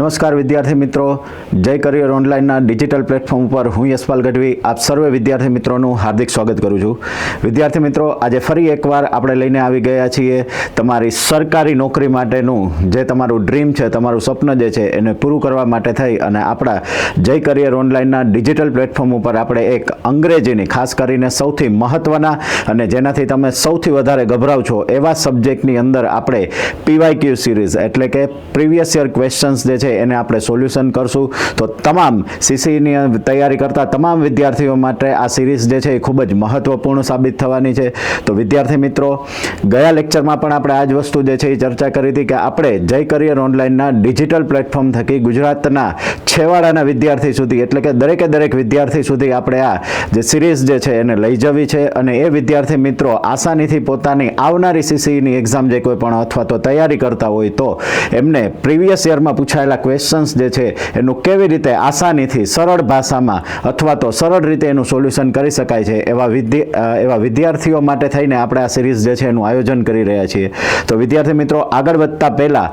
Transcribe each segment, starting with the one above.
નમસ્કાર વિદ્યાર્થી મિત્રો, જય કરિયર ઓનલાઈનના ડિજિટલ પ્લેટફોર્મ ઉપર હું યશપાલ ગઢવી આપ સર્વે વિદ્યાર્થી મિત્રોનું હાર્દિક સ્વાગત કરું છું. વિદ્યાર્થી મિત્રો, આજે ફરી એકવાર આપણે લઈને આવી ગયા છીએ તમારી સરકારી નોકરી માટેનું જે તમારું ડ્રીમ છે, તમારું સ્વપ્ન જે છે એને પૂરું કરવા માટે થઈ અને આપણા જય કરિયર ઓનલાઈનના ડિજિટલ પ્લેટફોર્મ ઉપર આપણે એક અંગ્રેજીની ખાસ કરીને સૌથી મહત્ત્વના અને જેનાથી તમે સૌથી વધારે ગભરાવ છો એવા સબ્જેક્ટની અંદર આપણે PYQ સિરીઝ એટલે કે પ્રીવિયસ યર ક્વેશ્ચન્સ જે છે એને આપણે સોલ્યુશન કરશું. તો તમામ CCની તૈયારી કરતા તમામ વિદ્યાર્થીઓ માટે આ સિરીઝ જે છે એ ખૂબ જ મહત્વપૂર્ણ સાબિત થવાની છે. તો વિદ્યાર્થી મિત્રો, ગયા લેક્ચરમાં પણ આપણે આ જ વસ્તુ જે છે એ ચર્ચા કરી હતી કે આપણે જય કરિયર ઓનલાઈનના ડિજિટલ પ્લેટફોર્મ થકી ગુજરાતના છેવાડાના વિદ્યાર્થી સુધી એટલે કે દરેકે દરેક વિદ્યાર્થી સુધી આપણે આ જે સિરીઝ જે છે એને લઈ જવી છે અને એ વિદ્યાર્થી મિત્રો આસાનીથી પોતાની આવનારી CCની એક્ઝામ જે કોઈ પણ અથવા તો તૈયારી કરતા હોય તો એમને પ્રીવિયસ યરમાં પૂછાયેલા ક્વેશ્ચન્સ જે છે એનું કેવી રીતે આસાનીથી સરળ ભાષામાં અથવા તો સરળ રીતે એનું સોલ્યુશન કરી શકાય છે એવા વિદ્યાર્થીઓ માટે થઈને આપણે આ સિરીઝ જે છે એનું આયોજન કરી રહ્યા છીએ. તો વિદ્યાર્થી મિત્રો, આગળ વધતા પહેલાં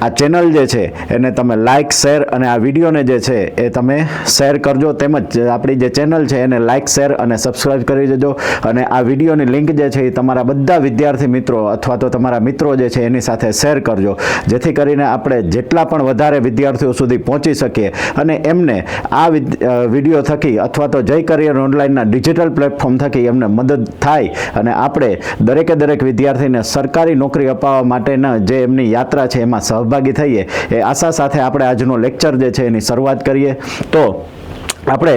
આ ચેનલ જે છે એને તમે લાઇક, શેર અને આ વિડીયોને જે છે એ તમે શેર કરજો, તેમજ આપણી જે ચેનલ છે એને લાઇક, શેર અને સબસ્ક્રાઈબ કરી દેજો અને આ વિડીયોની લિંક જે છે એ તમારા બધા વિદ્યાર્થી મિત્રો અથવા તો તમારા મિત્રો જે છે એની સાથે શેર કરજો, જેથી કરીને આપણે જેટલા પણ વધારે વિદ્યાર્થીઓ સુધી પહોંચી શકીએ અને એમને આ વિડીયો થકી અથવા તો જય કરિયર ઓનલાઈનના ડિજિટલ પ્લેટફોર્મ થકી એમને મદદ થાય અને આપણે દરેકે દરેક વિદ્યાર્થીને સરકારી નોકરી અપાવવા માટેના જે એમની યાત્રા છે એમાં સહભાગી થઈએ એ આશા સાથે આપણે આજનો લેક્ચર જે છે એની શરૂઆત કરીએ. તો આપણે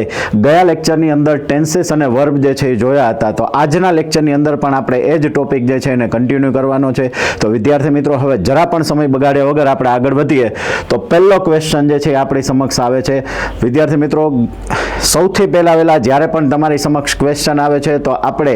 ગયા લેક્ચરની અંદર ટેન્સીસ અને વર્બ જે છે એ જોયા હતા. તો આજના લેક્ચરની અંદર પણ આપણે એ જ ટોપિક જે છે એને કન્ટિન્યુ કરવાનો છે. તો વિદ્યાર્થી મિત્રો, હવે જરા પણ સમય બગાડ્યા વગર આપણે આગળ વધીએ. તો પહેલો ક્વેશ્ચન જે છે એ આપણી સમક્ષ આવે છે. વિદ્યાર્થી મિત્રો, સૌથી પહેલાં જ્યારે પણ તમારી સમક્ષ ક્વેશ્ચન આવે છે તો આપણે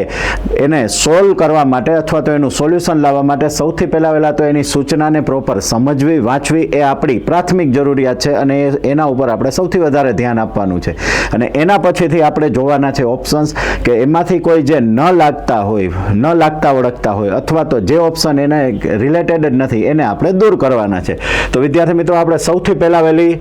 એને સોલ્વ કરવા માટે અથવા તો એનું સોલ્યુશન લાવવા માટે સૌથી પહેલાં તો એની સૂચનાને પ્રોપર સમજવી, વાંચવી એ આપણી પ્રાથમિક જરૂરિયાત છે અને એના ઉપર આપણે સૌથી વધારે ધ્યાન આપવાનું છે. અને એના પછીથી આપણે જોવાના છે ઓપ્શન્સ કે એમાંથી કોઈ જે ન લાગતા ઓળખતા હોય અથવા તો જે ઓપ્શન એને રિલેટેડ જ નથી એને આપણે દૂર કરવાના છે. તો વિદ્યાર્થી મિત્રો, આપણે સૌથી પહેલાં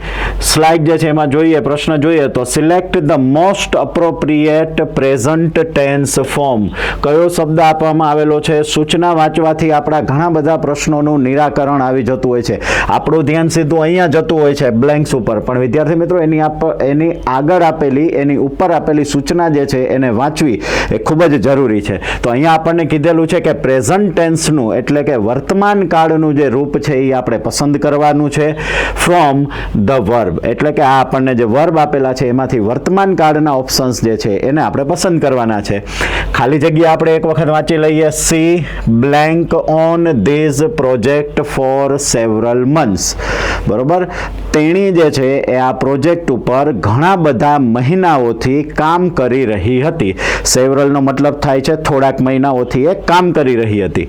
સ્લાઇડ જે છે એમાં જોઈએ, પ્રશ્ન જોઈએ તો select the most appropriate present tense form. કયો શબ્દ આપવામાં આવેલો છે? સૂચના વાંચવાથી આપણા ઘણા બધા પ્રશ્નોનું નિરાકરણ આવી જતું હોય છે. આપણું ધ્યાન સીધું અહીંયા જતું હોય છે બ્લેન્ક્સ ઉપર, પણ વિદ્યાર્થી મિત્રો એની આગળ આપેલી, એની ઉપર આપેલી સૂચના જે છે એને વાંચવી એ ખૂબ જ જરૂરી છે. તો અહીંયા આપણને કીધેલું છે કે પ્રેઝન્ટ ટેન્સનું એટલે કે વર્તમાન કાળનું જે રૂપ છે એ આપણે પસંદ કરવાનું છે ફ્રોમ ધ વર્બ. એટલે કે આ આપણને જે વર્બ આપેલા છે એમાંથી વર્તમાન કાળના ઓપ્શન્સ જે છે એને આપણે પસંદ કરવાના છે. ખાલી જગ્યા આપણે એક વખત વાંચી લઈએ. C blank on these project for several months. બરોબર, તેણી જે છે એ આ પ્રોજેક્ટ ઉપર ઘણા બધા મહિનાઓથી કામ કરી રહી હતી. સેવરલનો મતલબ થાય છે થોડાક મહિનાઓથી એ કામ કરી રહી હતી.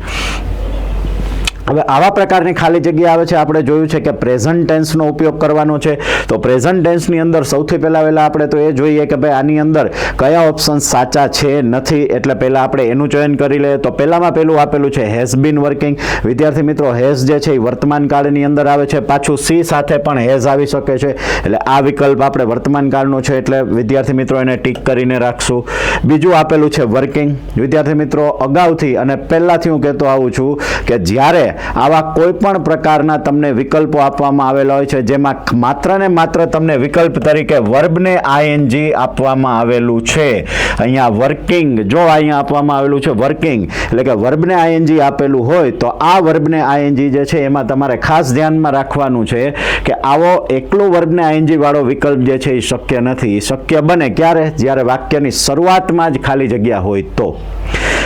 હવે આવા પ્રકારની ખાલી જગ્યા આવે છે. આપણે જોયું છે કે પ્રેઝન્ટ ટેન્સનો ઉપયોગ કરવાનો છે. તો પ્રેઝન્ટ ટેન્સની અંદર સૌથી પહેલાં આપણે તો એ જોઈએ કે ભાઈ આની અંદર કયા ઓપ્શન સાચા છે, નથી, એટલે પહેલાં આપણે એનું ચયન કરી લઈએ. તો પહેલામાં પહેલું આપેલું છે હેઝ બીન વર્કિંગ. વિદ્યાર્થી મિત્રો, હેઝ જે છે એ વર્તમાન કાળની અંદર આવે છે. પાછું સી સાથે પણ હેઝ આવી શકે છે, એટલે આ વિકલ્પ આપણે વર્તમાન કાળનો છે એટલે વિદ્યાર્થી મિત્રો એને ટીક કરીને રાખશું. બીજું આપેલું છે વર્કિંગ. વિદ્યાર્થી મિત્રો, અગાઉથી અને પહેલાંથી હું કહેતો આવું છું કે જ્યારે આવા કોઈ પણ પ્રકારના તમને વિકલ્પો આપવામાં આવેલા હોય છે જેમાં માત્ર ને માત્ર તમને વિકલ્પ તરીકે વર્બને ING આપવામાં આવેલું છે. અહીંયા વર્કિંગ, જો અહીંયા આપવામાં આવેલું છે વર્કિંગ એટલે કે વર્બને ING આપેલું હોય તો આ વર્બને ING જે છે એમાં તમારે ખાસ ધ્યાનમાં રાખવાનું છે કે આવો એકલો વર્બને ING વાળો વિકલ્પ જે છે એ શક્ય નથી. શક્ય બને ક્યારે? જ્યારે વાક્યની શરૂઆતમાં જ ખાલી જગ્યા હોય તો.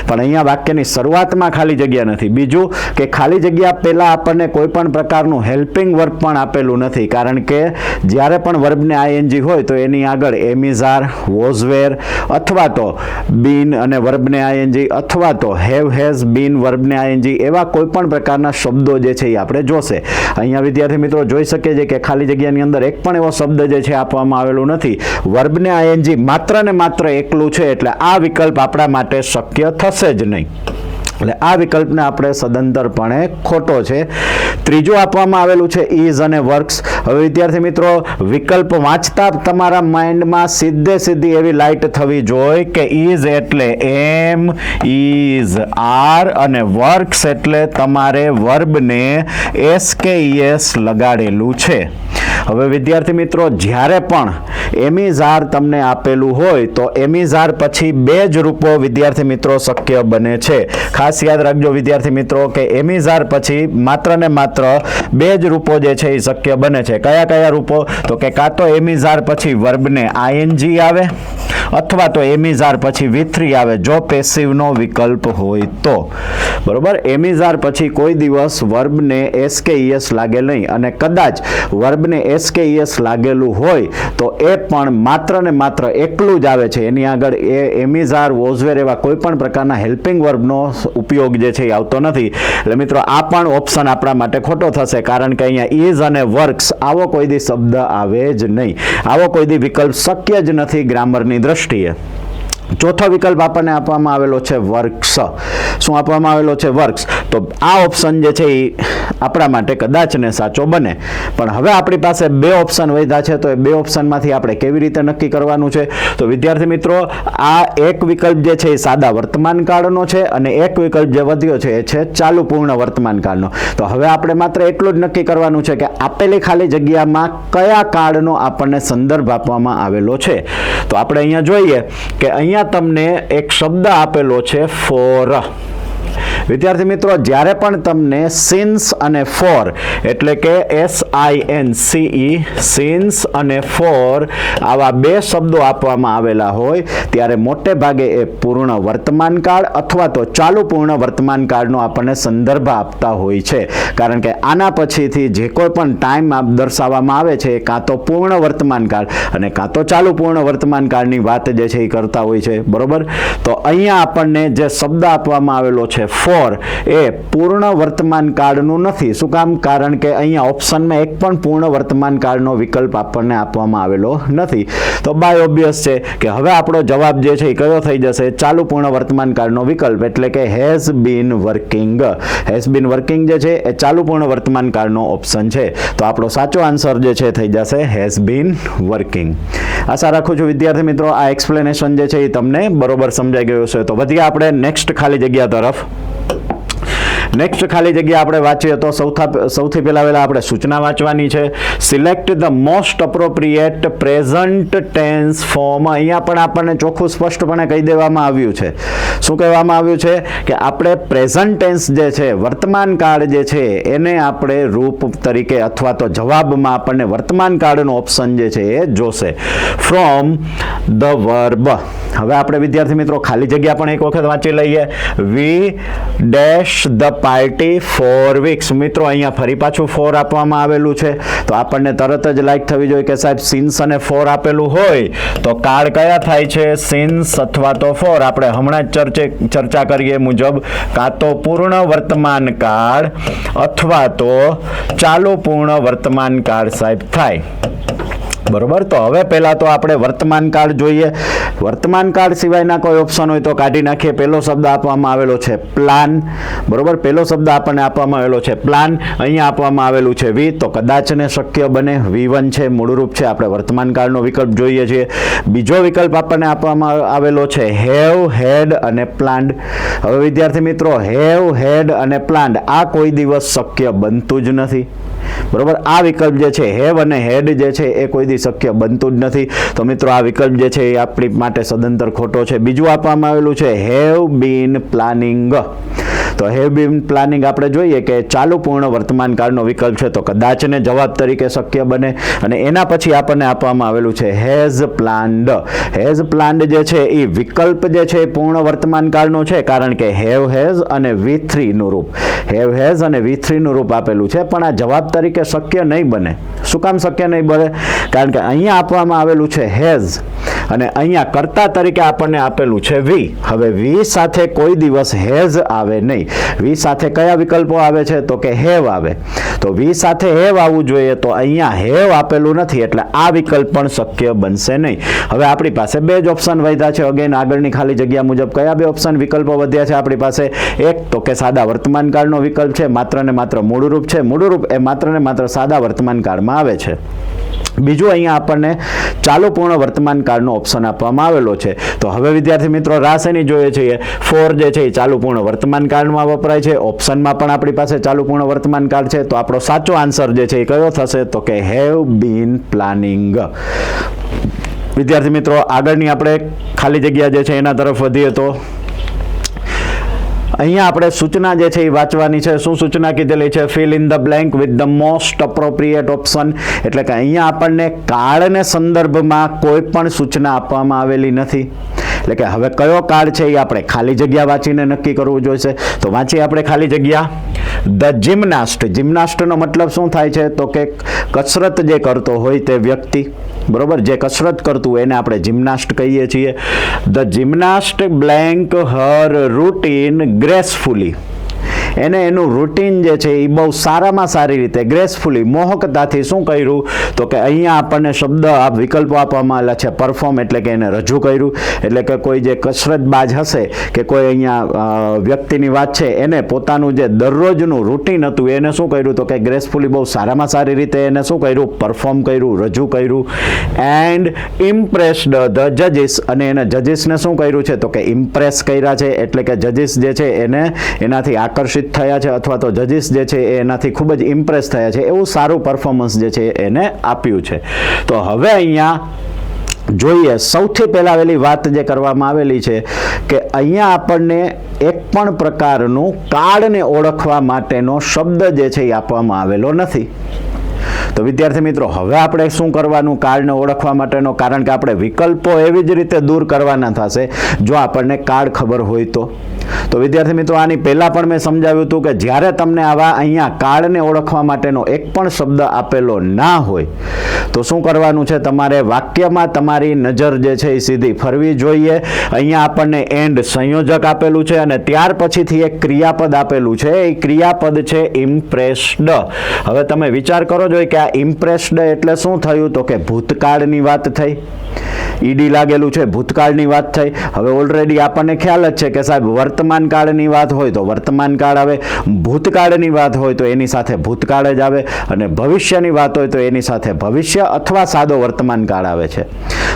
પણ અહીંયા વાક્યની શરૂઆતમાં ખાલી જગ્યા નથી. બીજું કે ખાલી જગ્યા પહેલાં આપણને કોઈ પણ પ્રકારનું હેલ્પિંગ વર્બ પણ આપેલું નથી, કારણ કે જ્યારે પણ વર્બને ING હોય તો એની આગળ એમિઝાર, વોઝવેર અથવા તો બીન અને વર્બને ING અથવા તો હેવ, હેઝ, બીન, વર્બને ING એવા કોઈ પણ પ્રકારના શબ્દો જે છે એ આપણે જોશે. અહીંયા વિદ્યાર્થી મિત્રો જોઈ શકીએ છીએ કે ખાલી જગ્યાની અંદર એક પણ એવો શબ્દ જે છે આપવામાં આવેલું નથી. વર્બને ING માત્ર ને માત્ર એકલું છે એટલે આ વિકલ્પ આપણા માટે શક્ય થશે જ નહીં. એટલે આ વિકલ્પને આપણે સદંતરપણે ખોટો છે. ત્રીજું આપવામાં આવેલું છે ઇઝ અને વર્ક્સ. હવે વિદ્યાર્થી મિત્રો, વિકલ્પ વાંચતા તમારા માઇન્ડમાં સીધી એવી લાઇટ થવી જોઈએ કે ઇઝ એટલે એમ, ઇઝ આર અને વર્ક્સ એટલે તમારે વર્બને એસ કે ઈએસ લગાડેલું છે. હવે વિદ્યાર્થી મિત્રો, જ્યારે પણ એમિઝાર તમને આપેલું હોય તો એમિઝાર પછી બે જ રૂપો વિદ્યાર્થી મિત્રો શક્ય બને છે. ખાસ યાદ રાખજો વિદ્યાર્થી મિત્રો કે એમિઝાર પછી માત્ર ને માત્ર બે જ રૂપો જે છે એ શક્ય બને છે. કયા કયા રૂપો? તો કે કાં તો એમિઝાર પછી વર્બને આઈએનજી આવે અથવા તો એમિઝાર પછી V3 આવે જો પેસિવનો વિકલ્પ હોય તો. બરોબર, એમિઝાર પછી કોઈ દિવસ વર્બને એસ કે ઈએસ લાગે નહીં, અને કદાચ વર્બને એસ કે ઈએસ લાગેલું હોય તો એ પણ માત્ર ને માત્ર એકલું જ આવે છે. એની આગળ એ એમિઝાર, વોઝવેર એવા કોઈ પણ પ્રકારના હેલ્પિંગ વર્બનો ઉપયોગ જે છે એ આવતો નથી. એટલે મિત્રો, આ પણ ઓપ્શન આપણા માટે ખોટો થશે, કારણ કે અહીંયા ઇઝ અને વર્ક્સ આવો કોઈ દી શબ્દ આવે જ નહીં. આવો કોઈ દી વિકલ્પ શક્ય જ નથી ગ્રામરની દ્રષ્ટિએ. ચોથો વિકલ્પ આપણને આપવામાં આવેલો છે વર્ક્સ. શું આપવામાં આવેલો છે? વર્ક્સ. તો આ ઓપ્શન જે છે એ આપણા માટે કદાચ ને સાચો બને. પણ હવે આપણી પાસે બે ઓપ્શન વધ્યા છે, તો એ બે ઓપ્શનમાંથી આપણે કેવી રીતે નક્કી કરવાનું છે? તો વિદ્યાર્થી મિત્રો, આ એક વિકલ્પ જે છે એ સાદા વર્તમાન કાળનો છે અને એક વિકલ્પ જે વધ્યો છે એ છે ચાલુ પૂર્ણ વર્તમાન કાળનો. તો હવે આપણે માત્ર એટલું જ નક્કી કરવાનું છે કે આપેલી ખાલી જગ્યામાં કયા કાળનો આપણને સંદર્ભ આપવામાં આવેલો છે. તો આપણે અહીંયા જોઈએ કે અહીંયા તમને એક શબ્દ આપેલો છે ફોર. વિદ્યાર્થી મિત્રો, જ્યારે પણ તમને સિન્સ અને ફોર એટલે કે SINCE, સિન્સ અને ફોર આવા બે શબ્દો આપવામાં આવેલા હોય ત્યારે મોટે ભાગે એ પૂર્ણ વર્તમાન કાળ અથવા તો ચાલુ પૂર્ણ વર્તમાન કાળનો આપણને સંદર્ભ આપતા હોય છે. કારણ કે આના પછીથી જે કોઈ પણ ટાઈમ દર્શાવવામાં આવે છે એ કાં તો પૂર્ણ વર્તમાન કાળ અને કાં તો ચાલુ પૂર્ણ વર્તમાન કાળની વાત જે છે એ કરતા હોય છે. બરોબર, તો અહીંયા આપણને જે શબ્દ આપવામાં આવેલો છે ફોર એ પૂર્ણ વર્તમાન કાળનું નથી. શું કામ? કારણ કે અહીંયા ઓપ્શનમાં એક પણ પૂર્ણ વર્તમાન કાળનો વિકલ્પ આપણને આપવામાં આવેલો નથી. તો બાય ઓબ્વિયસ છે કે હવે આપણો જવાબ જે છે એ કયો થઈ જશે? ચાલુ પૂર્ણ વર્તમાન કાળનો વિકલ્પ એટલે કે has been working. Has been working જે છે એ ચાલુ પૂર્ણ વર્તમાન કાળનો ઓપ્શન છે. તો આપણો સાચો આન્સર જે છે થઈ જશે હેઝ બીન વર્કિંગ. આશા રાખું છું વિદ્યાર્થી મિત્રો આ એક્સપ્લેનેશન જે છે એ તમને બરોબર સમજાઈ ગયું છે. તો વધીએ આપણે નેક્સ્ટ ખાલી જગ્યા તરફ. નેક્સ્ટ ખાલી જગ્યા આપણે વાંચીએ તો સૌથી પહેલા આપણે સૂચના વાંચવાની છે. Select the most appropriate present tense form. અહીંયા પણ આપણને ચોખ્ખું સ્પષ્ટપણે કહી દેવામાં આવ્યું છે. શું કહેવામાં આવ્યું છે? કે આપણે પ્રેઝન્ટ ટેન્સ જે છે, વર્તમાન કાળ જે છે એને આપણે રૂપ તરીકે અથવા તો જવાબમાં આપણને વર્તમાન કાળનો ઓપ્શન જે છે એ જોશે. From the verb. હવે આપણે વિદ્યાર્થી મિત્રો ખાલી જગ્યા પણ એક વખત વાંચી લઈએ. We dash the party for weeks. મિત્રો અહીંયા ફરી પાછું ફોર આપવામાં આવેલું છે તો આપણને તરત જ લાઈક થવી જોઈએ કે સાહેબ સિન્સ અને ફોર આપેલું હોય તો કાળ કયા થાય છે? સિન્સ અથવા તો ફોર. આપણે હમણાં જ ચર્ચા કરીએ મુજબ કાં તો પૂર્ણ વર્તમાન કાળ અથવા તો ચાલુ પૂર્ણ વર્તમાન કાળ સાહેબ થાય. બરોબર, તો હવે પહેલા તો આપણે વર્તમાન કાળ જોઈએ. વર્તમાન કાળ સિવાયના કોઈ ઓપ્શન હોય તો કાઢી નાખીએ. પહેલો શબ્દ આપવામાં આવેલો છે પ્લાન. બરોબર, પહેલો શબ્દ આપણને આપવામાં આવેલો છે પ્લાન. અહીંયા આપવામાં આવેલું છે વી, તો કદાચ ને શક્ય બને. V1 છે, મૂળરૂપ છે. આપણે વર્તમાન કાળનો વિકલ્પ જોઈએ છીએ. બીજો વિકલ્પ આપણને આપવામાં આવેલો છે હેવ, હેડ અને પ્લાન્ડ. હવે વિદ્યાર્થી મિત્રો, હેવ, હેડ અને પ્લાન્ડ આ કોઈ દિવસ શક્ય બનતું જ નથી. બરોબર, આ વિકલ્પ જે છે હેવ અને હેડ જે છે એ કોઈ દી શક્ય બનતું જ નથી. તો મિત્રો આ વિકલ્પ જે છે એ આપણી માટે સદંતર ખોટો છે. બીજું આપવામાં આવેલું છે હેવ બીન પ્લાનિંગ. તો હેવ બીન પ્લાનિંગ આપણે જોઈએ કે ચાલુ પૂર્ણ વર્તમાન કાળનો વિકલ્પ છે તો કદાચ ને જવાબ તરીકે શક્ય બને. અને એના પછી આપણને આપવામાં આવેલું છે હેઝ પ્લાન્ડ. હેઝ પ્લાન્ડ જે છે એ વિકલ્પ જે છે પૂર્ણ વર્તમાન કાળનો છે કારણ કે હેવ, હેઝ અને V3 નું રૂપ. હેવ, હેઝ અને V3 નું રૂપ આપેલું છે પણ આ જવાબ તરીકે શક્ય નહીં બને. શું કામ શક્ય નહીં બને? કારણ કે અહીંયા આપવામાં આવેલું છે હેઝ અને અહીંયા કર્તા તરીકે આપણને આપેલું છે વી. હવે વી સાથે કોઈ દિવસ હેઝ આવે નહીં. વી સાથે કયા વિકલ્પો આવે છે તો કે હેવ આવે. તો વી સાથે હેવ આવવું જોઈએ, તો અહીંયા હેવ આપેલું નથી એટલે આ વિકલ્પ પણ શક્ય બનશે નહીં. હવે આપણી પાસે બે જ ઓપ્શન વધ્યા છે. અગેન આગળની ખાલી જગ્યા મુજબ કયા બે ઓપ્શન વિકલ્પો વધ્યા છે આપણી પાસે? એક તો કે સાદા વર્તમાન કાળનો વિકલ્પ છે, માત્ર ને માત્ર મૂળરૂપ છે. મૂળરૂપ એ માત્ર ને માત્ર સાદા વર્તમાન કાળમાં આવે છે. બીજું અહીંયા આપણને ચાલુ પૂર્ણ વર્તમાન કાળનો ઓપ્શન આપવામાં આવેલો છે. તો હવે વિદ્યાર્થી મિત્રો રાહ શેની જોઈએ છીએ? ફોર જે છે એ ચાલુ પૂર્ણ વર્તમાન કાળમાં વપરાય છે. ઓપ્શનમાં પણ આપણી પાસે ચાલુ પૂર્ણ વર્તમાન કાળ છે. તો આપણો સાચો આન્સર જે છે એ કયો થશે તો કે હેવ બીન પ્લાનિંગ. વિદ્યાર્થી મિત્રો આગળની આપણે ખાલી જગ્યા જે છે એના તરફ વધીએ તો અહીંયા આપણે સૂચના જે છે એ વાંચવાની છે. શું સૂચના કીધેલી છે? Fill in the blank with the most appropriate option. એટલે કે અહીંયા આપણને કાળને સંદર્ભમાં કોઈ પણ સૂચના આપવામાં આવેલી નથી. એટલે કે હવે કયો કાળ છે એ આપણે ખાલી જગ્યા વાંચીને નક્કી કરવું જોઈશે. તો વાંચીએ આપણે ખાલી જગ્યા. The gymnast. જિમ્નાસ્ટનો મતલબ શું થાય છે તો કે કસરત જે કરતો હોય તે વ્યક્તિ, બરોબર, જે કસરત કરતું એને આપણે જિમ્નાસ્ટ કહીએ છીએ. The gymnast blank Har routine gracefully. એને એનું રૂટીન જે છે એ બહુ સારામાં સારી રીતે ગ્રેસફુલી મોહકતાથી શું કર્યું તો કે અહીંયા આપણને શબ્દ વિકલ્પો આપવામાં આવેલા છે. પરફોર્મ એટલે કે એને રજૂ કર્યું. એટલે કે કોઈ જે કસરતબાજ હશે કે કોઈ અહીંયા વ્યક્તિની વાત છે, એને પોતાનું જે દરરોજનું રૂટીન હતું એને શું કર્યું તો કે ગ્રેસફુલી બહુ સારામાં સારી રીતે એને શું કર્યું? પરફોર્મ કર્યું, રજૂ કર્યું. એન્ડ ઇમ્પ્રેસ્ડ ધ જજીસ. અને એને જજીસને શું કર્યું છે તો કે ઇમ્પ્રેસ કર્યા છે. એટલે કે જજીસ જે છે એને એનાથી આકર્ષિત થયા છે, અથવા તો જજીસ જે છે એનાથી ખૂબ જ ઇમ્પ્રેસ થયા છે. એવું સારું પરફોર્મન્સ જે છે એને આપ્યું છે. તો હવે અહીંયા જોઈએ સૌથી પહેલા આવેલી વાત જે કરવામાં આવેલી છે કે અહીંયા આપણને એક પણ પ્રકારનું કાળને ઓળખવા માટેનો શબ્દ જે છે એ આપવામાં આવેલો નથી. તો વિદ્યાર્થી મિત્રો હવે આપણે શું કરવાનું કાળને ઓળખવા માટેનો? કારણ કે આપણે વિકલ્પો એવી જ રીતે દૂર કરવાના થશે જો આપણને કાળ ખબર હોય તો વિદ્યાર્થી મિત્રો આની પહેલા પણ મેં સમજાવ્યું હતું કે જ્યારે તમને આવા અહીંયા કાળને ઓળખવા માટેનો એક પણ શબ્દ આપેલો ના હોય તો શું કરવાનું છે? તમારે વાક્યમાં તમારી નજર જે છે એ સીધી ફરવી જોઈએ. અહીંયા આપણને એન્ડ સંયોજક આપેલું છે અને ત્યાર પછીથી એક ક્રિયાપદ આપેલું છે. એ ક્રિયાપદ છે ઇમ્પ્રેસ્ડ. હવે તમે વિચાર કરો જોઈએ કે આ ઇમ્પ્રેસ્ડ એટલે શું થયું તો કે ભૂતકાળની વાત થઈ. ઈડી લાગેલું છે, ભૂતકાળની વાત થઈ. હવે ઓલરેડી આપણને ખ્યાલ જ છે કે સાહેબ વર્તમાન કાળની વાત હોય તો વર્તમાન કાળ આવે, ભૂતકાળની વાત હોય તો એની સાથે ભૂતકાળ જ આવે, અને ભવિષ્યની વાત હોય તો એની સાથે ભવિષ્ય અથવા સાદો વર્તમાન કાળ આવે છે.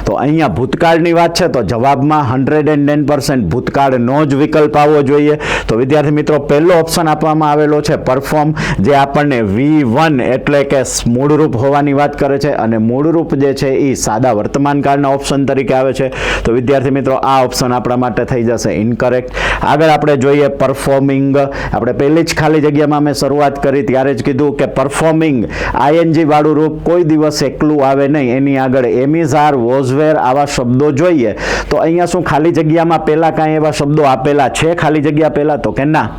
તો અહીંયા ભૂતકાળની વાત છે તો જવાબમાં 110% ભૂતકાળનો જ વિકલ્પ આવવો જોઈએ. તો વિદ્યાર્થી મિત્રો પહેલો ઓપ્શન આપવામાં આવેલો છે પરફોર્મ, જે આપણને V1 એટલે કે મૂળરૂપ હોવાની વાત કરે છે, અને મૂળરૂપ જે છે એ સાદા વર્તમાન કાળના ઓપ્શન તરીકે આવે છે. તો વિદ્યાર્થી મિત્રો આ ઓપ્શન આપણા માટે થઈ જશે ઇનકરેક્ટ. આગળ આપણે જોઈએ પરફોર્મિંગ. આપણે પહેલી જ ખાલી જગ્યામાં મેં શરૂઆત કરી ત્યારે જ કીધું કે પરફોર્મિંગ ING વાળું રૂપ કોઈ દિવસ એકલું આવે નહીં. એની આગળ એમિઝાર, વોઝવેર આવા શબ્દો જોઈએ. તો અહીંયા શું ખાલી જગ્યામાં પહેલા કાંઈ એવા શબ્દો આપેલા છે ખાલી જગ્યા પહેલા તો કે ના,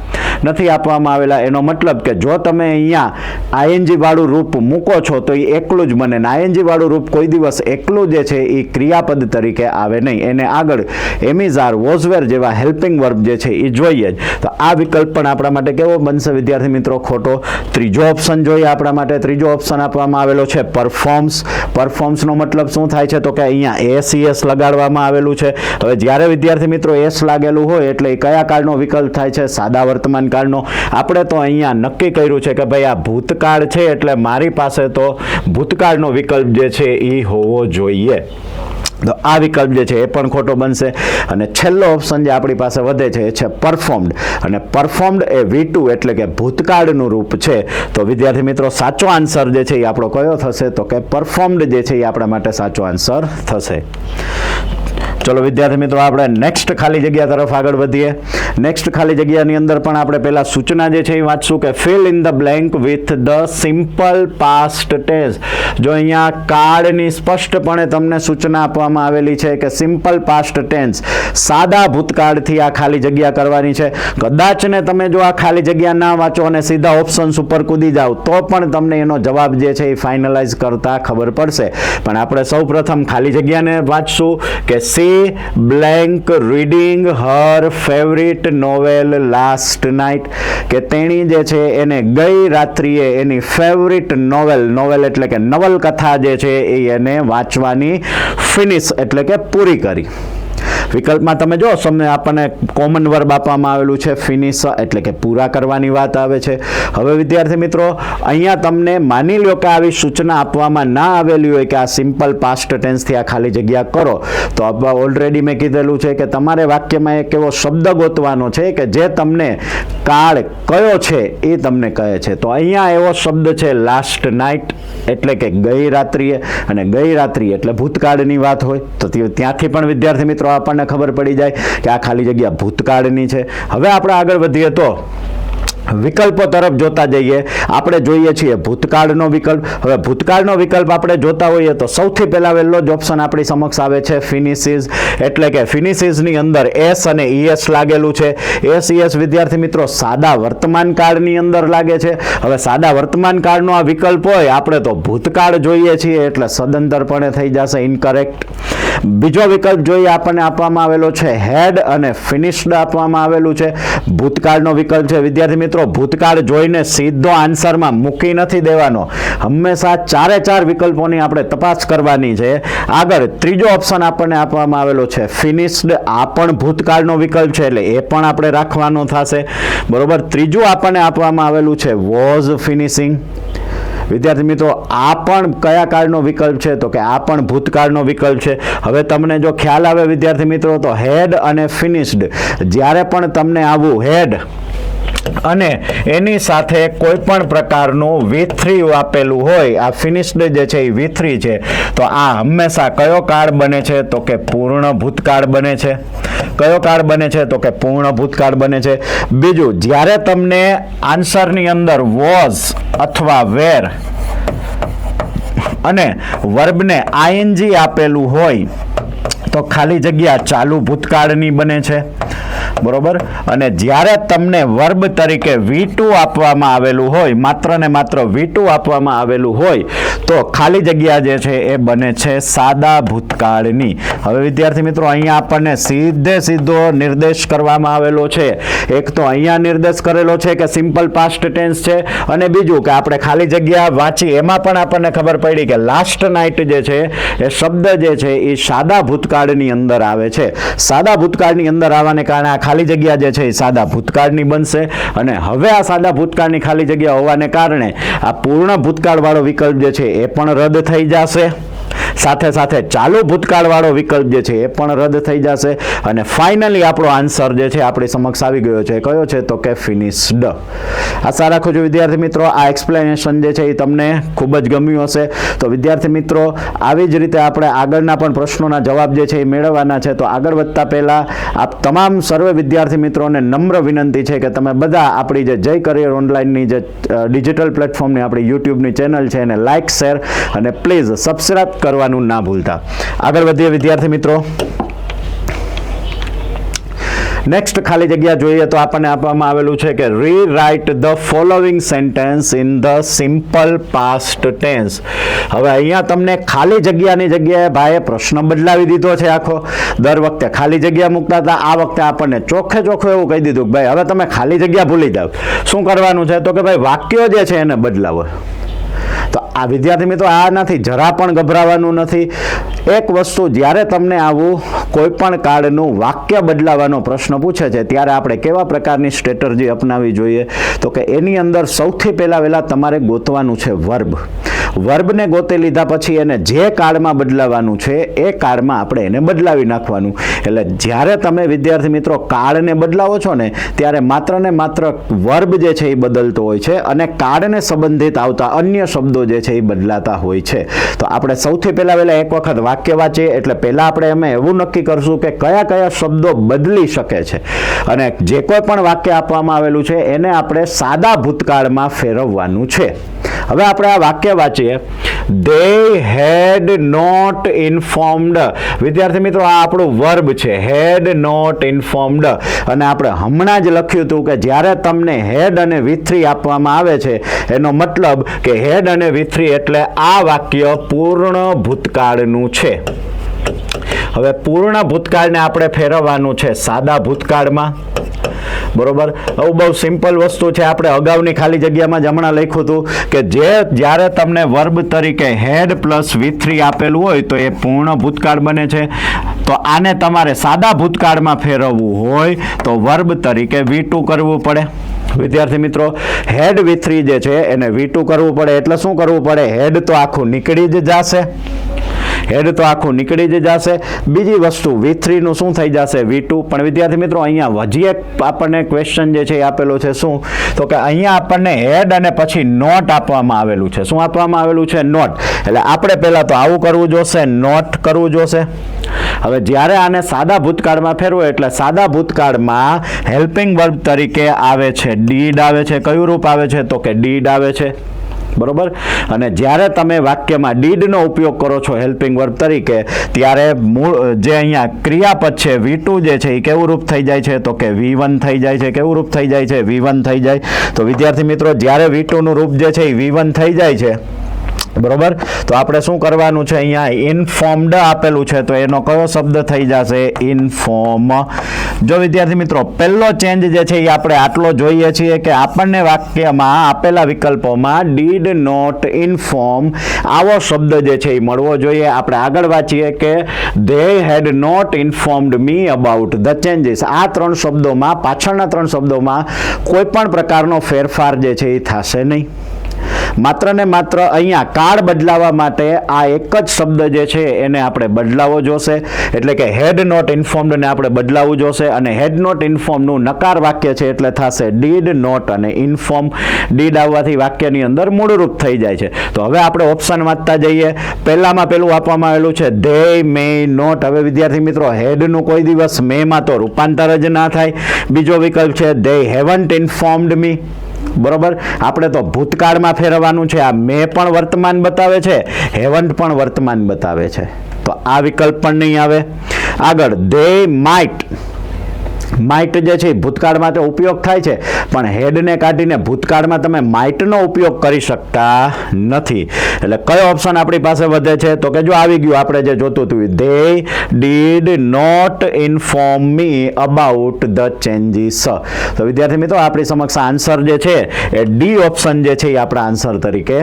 નથી આપવામાં આવેલા. એનો મતલબ કે જો તમે અહીંયા ING વાળું રૂપ મૂકો છો તો એ એકલું જ બને. ING વાળું રૂપ કોઈ દિવસ એકલું જે છે એ ક્રિયાપદ તરીકે આવે નહીં. એને આગળ એમિઝાર, વોઝવેર જેવા હેલ્પિંગ વર્બ જે છે એ જોઈએ જ. તો આ વિકલ્પ પણ આપણા માટે કેવો બનશે વિદ્યાર્થી મિત્રો? ખોટો. ત્રીજો ઓપ્શન જોઈએ આપણા માટે. ત્રીજો ઓપ્શન આપવામાં આવેલો છે પરફોર્મ્સ. પરફોર્મ્સનો મતલબ શું થાય છે તો કે અહીંયા SES લગાડવામાં આવેલું છે. હવે જ્યારે વિદ્યાર્થી મિત્રો S લાગેલું હોય એટલે એ કયા કાળનો વિકલ્પ થાય છે? સાદા વર્તમાન કાળનો. આપણે તો અહીંયા નક્કી કર્યું છે કે ભાઈ આ ભૂતકાળ છે એટલે મારી પાસે તો ભૂતકાળનો વિકલ્પ જે છે એ હોવો જોઈએ. તો આ વિકલ્પ જે છે એ પણ ખોટો બનશે. અને છેલ્લો ઓપ્શન જે આપણી પાસે વધે છે એ છે પરફોર્મ્ડ. અને પરફોર્મ્ડ એ V2 એટલે કે ભૂતકાળનું રૂપ છે. તો વિદ્યાર્થી મિત્રો સાચો આન્સર જે છે એ આપણો કયો થશે તો કે પરફોર્મ્ડ જે છે એ આપણા માટે સાચો આન્સર થશે. ચલો વિદ્યાર્થી મિત્રો, આપણે નેક્સ્ટ ખાલી જગ્યા તરફ આગળ વધીએ. નેક્સ્ટ ખાલી જગ્યાની અંદર પણ આપણે પહેલા સૂચના જે છે એ વાંચશું કે fill in the blank with the simple past tense. જો અહીંયા કાળની સ્પષ્ટપણે તમને સૂચના આપવામાં આવેલી છે કે સિમ્પલ પાસ્ટ ટેન્સ, સાદા ભૂતકાળથી આ ખાલી જગ્યા કરવાની છે. કદાચ ને તમે જો આ ખાલી જગ્યા ના વાંચો અને સીધા ઓપ્શન્સ ઉપર કૂદી જાઓ તો પણ તમને એનો જવાબ જે છે એ ફાઇનલાઇઝ કરતા ખબર પડશે. પણ આપણે સૌ પ્રથમ ખાલી જગ્યાને વાંચશું કે સી બ્લેન્ક રીડિંગ હર ફેવરિટ નોવેલ લાસ્ટ નાઇટ, કે તેણી જે છે એને ગઈ રાત્રિએ એની ફેવરિટ નોવેલ એટલે કે નવલકથા જે છે એ એને વાંચવાની ફિનિશ એટલે કે પૂરી કરી. વિકલ્પમાં તમે જો તમને આપણને કોમન વર્બ આપવામાં આવેલું છે ફિનિશ એટલે કે પૂરા કરવાની વાત આવે છે. હવે વિદ્યાર્થી મિત્રો, અહીંયા તમને માની લો કે આવી સૂચના આપવામાં ના આવેલી હોય કે આ સિમ્પલ પાસ્ટ ટેન્સથી આ ખાલી જગ્યા કરો, તો ઓલરેડી મેં કીધેલું છે કે તમારે વાક્યમાં એક એવો શબ્દ ગોતવાનો છે કે જે તમને કાળ કયો છે એ તમને કહે છે. તો અહીંયા એવો શબ્દ છે લાસ્ટ નાઇટ એટલે કે ગઈ રાત્રિએ, અને ગઈ રાત્રિ એટલે ભૂતકાળની વાત હોય. તો ત્યાંથી પણ વિદ્યાર્થી મિત્રો આપણને ખબર પડી જાય કે આ ખાલી જગ્યા ભૂતકાળની છે. હવે આપણે આગળ વધીએ તો વિકલ્પો તરફ જોતા જઈએ. આપણે જોઈએ છીએ ભૂતકાળનો વિકલ્પ. હવે ભૂતકાળનો વિકલ્પ આપણે જોતા હોઈએ તો સૌથી પહેલા વહેલો જ ઓપ્શન આપણી સમક્ષ આવે છે ફિનિશિસ, એટલે કે ફિનિશિસની અંદર એસ અને ઈએસ લાગેલું છે. એસ ઈએસ વિદ્યાર્થી મિત્રો સાદા વર્તમાન કાળની અંદર લાગે છે. હવે સાદા વર્તમાન કાળનો આ વિકલ્પ હોય, આપણે તો ભૂતકાળ જોઈએ છીએ એટલે સદંતરપણે થઈ જશે ઇનકરેક્ટ. બીજો વિકલ્પ જોઈએ આપણને આપવામાં આવેલો છે હેડ અને ફિનિશ્ડ આપવામાં આવેલું છે. ભૂતકાળનો વિકલ્પ છે વિદ્યાર્થી મિત્રો, ભૂતકાળ જોઈને સીધો આન્સરમાં મૂકી નથી દેવાનો. હંમેશા ચારે ચાર વિકલ્પોની આપણે તપાસ કરવાની છે. આગળ ત્રીજો ઓપ્શન આપણને આપવામાં આવેલો છે ફિનિશ્ડ, આ પણ ભૂતકાળનો વિકલ્પ છે એટલે એ પણ આપણે રાખવાનો થશે. બરોબર. ત્રીજું આપણને આપવામાં આવેલું છે વોઝ ફિનિશિંગ. વિદ્યાર્થી મિત્રો, આ પણ કયા કાળનો વિકલ્પ છે? તો કે આ પણ ભૂતકાળનો વિકલ્પ છે. હવે તમને જો ખ્યાલ આવે વિદ્યાર્થી મિત્રો, તો હેડ અને ફિનિશ્ડ, જ્યારે પણ તમને આવું હેડ અને એની સાથે કોઈ પણ પ્રકારનું V3 આપેલું હોય, આ ફિનિશ્ડ જે છે એ V3 છે, તો આ હંમેશા કયો કાળ બને છે? તો કે પૂર્ણ ભૂતકાળ બને છે. કયો કાળ બને છે? તો કે પૂર્ણ ભૂતકાળ બને છે. બીજું, જ્યારે તમને આન્સરની અંદર વોઝ અથવા વેર અને વર્બને આઈએનજી આપેલું હોય તો ખાલી જગ્યા ચાલુ ભૂતકાળની બને છે. બરોબર. અને જ્યારે તમને વર્બ તરીકે V2 આપવામાં આવેલું હોય, માત્ર ને માત્ર V2 આપવામાં આવેલું હોય, તો ખાલી જગ્યા જે છે એ બને છે સાદા ભૂતકાળની. હવે વિદ્યાર્થી મિત્રો, અહીંયા આપણને સીધો નિર્દેશ કરવામાં આવેલો છે. એક તો અહીંયા નિર્દેશ કરેલો છે કે સિમ્પલ પાસ્ટ ટેન્સ છે, અને બીજું કે આપણે ખાલી જગ્યા વાંચી એમાં પણ આપણને ખબર પડી કે લાસ્ટ નાઇટ જે છે એ શબ્દ જે છે એ સાદા ભૂતકાળની અંદર આવે છે. સાદા ભૂતકાળની અંદર આવવાને કારણે આ ખાલી જગ્યા જે છે એ સાદા ભૂતકાળની બનશે. અને હવે આ સાદા ભૂતકાળની ખાલી જગ્યા હોવાને કારણે આ પૂર્ણ ભૂતકાળ વાળો વિકલ્પ જે છે એ પણ રદ થઈ જશે. સાથે સાથે ચાલુ ભૂતકાળ વાળો વિકલ્પ જે છે એ પણ રદ થઈ જશે. અને ફાઇનલી આપણો આન્સર જે છે આપણી સમક્ષ આવી ગયો છે. કયો છે? તો કે ફિનિશ્ડ. આશા રાખું છું વિદ્યાર્થી મિત્રો આ એક્સપ્લેનેશન જે છે એ તમને ખૂબ જ ગમ્યું હશે. તો વિદ્યાર્થી મિત્રો, આવી જ રીતે આપણે આગળના પણ પ્રશ્નોના જવાબ જે છે એ મેળવવાના છે. તો આગળ વધતા પહેલા આપ તમામ સર્વે વિદ્યાર્થી મિત્રોને નમ્ર વિનંતી છે કે તમે બધા આપણી જે જય કરિયર ઓનલાઈનની જે ડિજિટલ પ્લેટફોર્મની આપણી યુટ્યુબની ચેનલ છે એને લાઇક, શેર અને પ્લીઝ સબસ્ક્રાઇબ કરવાનું ના ભૂલતા. આગળ વધીએ વિદ્યાર્થી મિત્રો. નેક્સ્ટ ખાલી જગ્યા જોઈએ તો આપણને આપવામાં આવેલું છે કે rewrite the following sentence in the simple past tense. હવે અહીંયા તમને ખાલી જગ્યાની જગ્યાએ ભાઈએ પ્રશ્ન બદલાવી દીધો છે આખો. દર વખતે ખાલી જગ્યા મૂકતા હતા, આ વખતે આપણને ચોખ્ખે ચોખ્ખું એવું કહી દીધું કે ભાઈ હવે તમે ખાલી જગ્યા ભૂલી જાઓ. શું કરવાનું છે? તો કે ભાઈ વાક્યો જે છે એને બદલાવો. તો આ વિદ્યાર્થી મિત્રો, આ નથી, જરા પણ ગભરાવાનું નથી. એક વસ્તુ, જ્યારે તમને આવું કોઈ પણ કાળનું વાક્ય બદલાવાનો પ્રશ્ન પૂછે છે ત્યારે આપણે કેવા પ્રકારની સ્ટ્રેટર્જી અપનાવવી જોઈએ? તો કે એની અંદર સૌથી પહેલા તમારે ગોતવાનું છે વર્બ. વર્બને ગોતી લીધા પછી એને જે કાળમાં બદલાવાનું છે એ કાળમાં આપણે એને બદલાવી નાખવાનું. એટલે જ્યારે તમે વિદ્યાર્થી મિત્રો કાળને બદલાવો છો ને ત્યારે માત્ર ને માત્ર વર્બ જે છે એ બદલતો હોય છે અને કાળને સંબંધિત આવતા અન્ય શબ્દો જે છે એ બદલાતા હોય છે. તો આપણે સૌથી પહેલા એક વખત વાક્ય વાંચીએ એટલે પહેલા આપણે એમાં એવું નક્કી કરશું કે કયા કયા શબ્દો બદલી શકે છે અને જે કોઈ પણ વાક્ય આપવામાં આવેલું છે એને આપણે સાદા ભૂતકાળમાં ફેરવવાનું છે. હવે આપણે આ વાક્ય વાંચીએ. They had not informed. વિદ્યાર્થી મિત્રો આ આપણું વર્બ છે, had not informed. અને આપણે હમણાં જ લખ્યું હતું કે જ્યારે તમને હેડ અને V3 આપવામાં આવે છે એનો મતલબ કે હેડ અને V3 એટલે આ વાક્ય પૂર્ણ ભૂતકાળનું છે. હવે પૂર્ણ ભૂતકાળને આપણે ફેરવવાનું છે સાદા ભૂતકાળમાં. બરોબર, આવું બહુ સિમ્પલ વસ્તુ છે. આપણે અગાઉની ખાલી જગ્યામાં જ હમણાં લખ્યું હતું કે જ્યારે તમને વર્બ તરીકે હેડ પ્લસ V3 આપેલું હોય તો એ પૂર્ણ ભૂતકાળ બને છે. તો આને તમારે સાદા ભૂતકાળમાં ફેરવવું હોય તો વર્બ તરીકે V2 કરવું પડે. વિદ્યાર્થી મિત્રો હેડ V3 જે છે એને V2 કરવું પડે. એટલે શું કરવું પડે? હેડ તો આખું નીકળી જ જશે. હેડ તો આખું નીકળી જ જશે. બીજી વસ્તુ V3 નું શું થઈ જશે? V2. પણ વિદ્યાર્થી મિત્રો અહીંયા હજી એક આપણને ક્વેશ્ચન જે છે એ આપેલો છે. શું? તો કે અહીંયા આપણને હેડ અને પછી નોટ આપવામાં આવેલું છે. શું આપવામાં આવેલું છે? નોટ. એટલે આપણે પહેલા તો આવું કરવું જોશે, નોટ કરવું જોશે. હવે જ્યારે આને સાદા ભૂતકાળમાં ફેરવો એટલે સાદા ભૂતકાળમાં હેલ્પિંગ વર્બ તરીકે આવે છે ડીડ આવે છે. કયું રૂપ આવે છે? તો કે ડીડ આવે છે. બરોબર. અને જ્યારે તમે વાક્યમાં ડીડનો ઉપયોગ કરો છો હેલ્પિંગ વર્બ તરીકે ત્યારે મૂળ જે અહીંયા ક્રિયાપદ છે V2 જે છે એ કેવું રૂપ થઈ જાય છે? તો કે V1 થઈ જાય છે. કેવું રૂપ થઈ જાય છે? V1 થઈ જાય. તો વિદ્યાર્થી મિત્રો જ્યારે V2 નું રૂપ જે છે એ V1 થઈ જાય છે, બરોબર, તો આપણે શું કરવાનું છે? અહીંયા ઇન્ફોર્મ્ડ આપેલું છે તો એનો કયો શબ્દ થઈ જશે? ઇન્ફોર્મ. જો વિદ્યાર્થી મિત્રો પહેલો ચેન્જ જે છે એ આપણે આટલો જોઈએ છીએ કે આપણને વાક્યમાં આપેલા વિકલ્પોમાં ડીડ નોટ ઇન્ફોર્મ આવો શબ્દ જે છે એ મળવો જોઈએ. આપણે આગળ વાંચીએ કે they had not informed me about the changes. આ ત્રણ શબ્દોમાં, પાછળના ત્રણ શબ્દોમાં કોઈ પણ પ્રકારનો ફેરફાર જે છે એ થશે નહીં. માત્ર ને માત્ર અહીંયા કાળ બદલાવા માટે આ એક જ શબ્દ જે છે એને આપણે બદલાવો જોશે. એટલે કે હેડ નોટ ઇન્ફોર્મ્ડ ને આપણે બદલાવવું જોશે અને હેડ નોટ ઇન્ફોર્મ નું નકાર વાક્ય છે એટલે થશે ડીડ નોટ અને ઇન્ફોર્મ. ડીડ આવવાથી વાક્યની અંદર મૂળરૂપ થઈ જાય છે. તો હવે આપણે ઓપ્શન વાંચતા જઈએ. પહેલામાં પેલું આપવામાં આવેલું છે they may not. હવે વિદ્યાર્થી મિત્રો હેડ નું કોઈ દિવસ મે માં તો રૂપાંતર જ ના થાય. બીજો વિકલ્પ છે they haven't informed me. બરોબર, આપણે તો ભૂતકાળમાં ફેરવવાનું છે. આ મે પણ વર્તમાન બતાવે છે, હેવન્ટ પણ વર્તમાન બતાવે છે, તો આ વિકલ્પ પણ નહીં આવે. આગળ they might. માઇટ જે છે ભૂતકાળમાં તો ઉપયોગ થાય છે પણ હેડને કાઢીને ભૂતકાળમાં તમે માઇટનો ઉપયોગ કરી શકતા નથી. એટલે કયો ઓપ્શન આપણી પાસે વધે છે? તો કે જો આવી ગયું આપણે જે જોતું હતું, they did not inform me about the changes. તો વિદ્યાર્થી મિત્રો આપણી સમક્ષ આન્સર જે છે એ ડી ઓપ્શન જે છે એ આપણા આન્સર તરીકે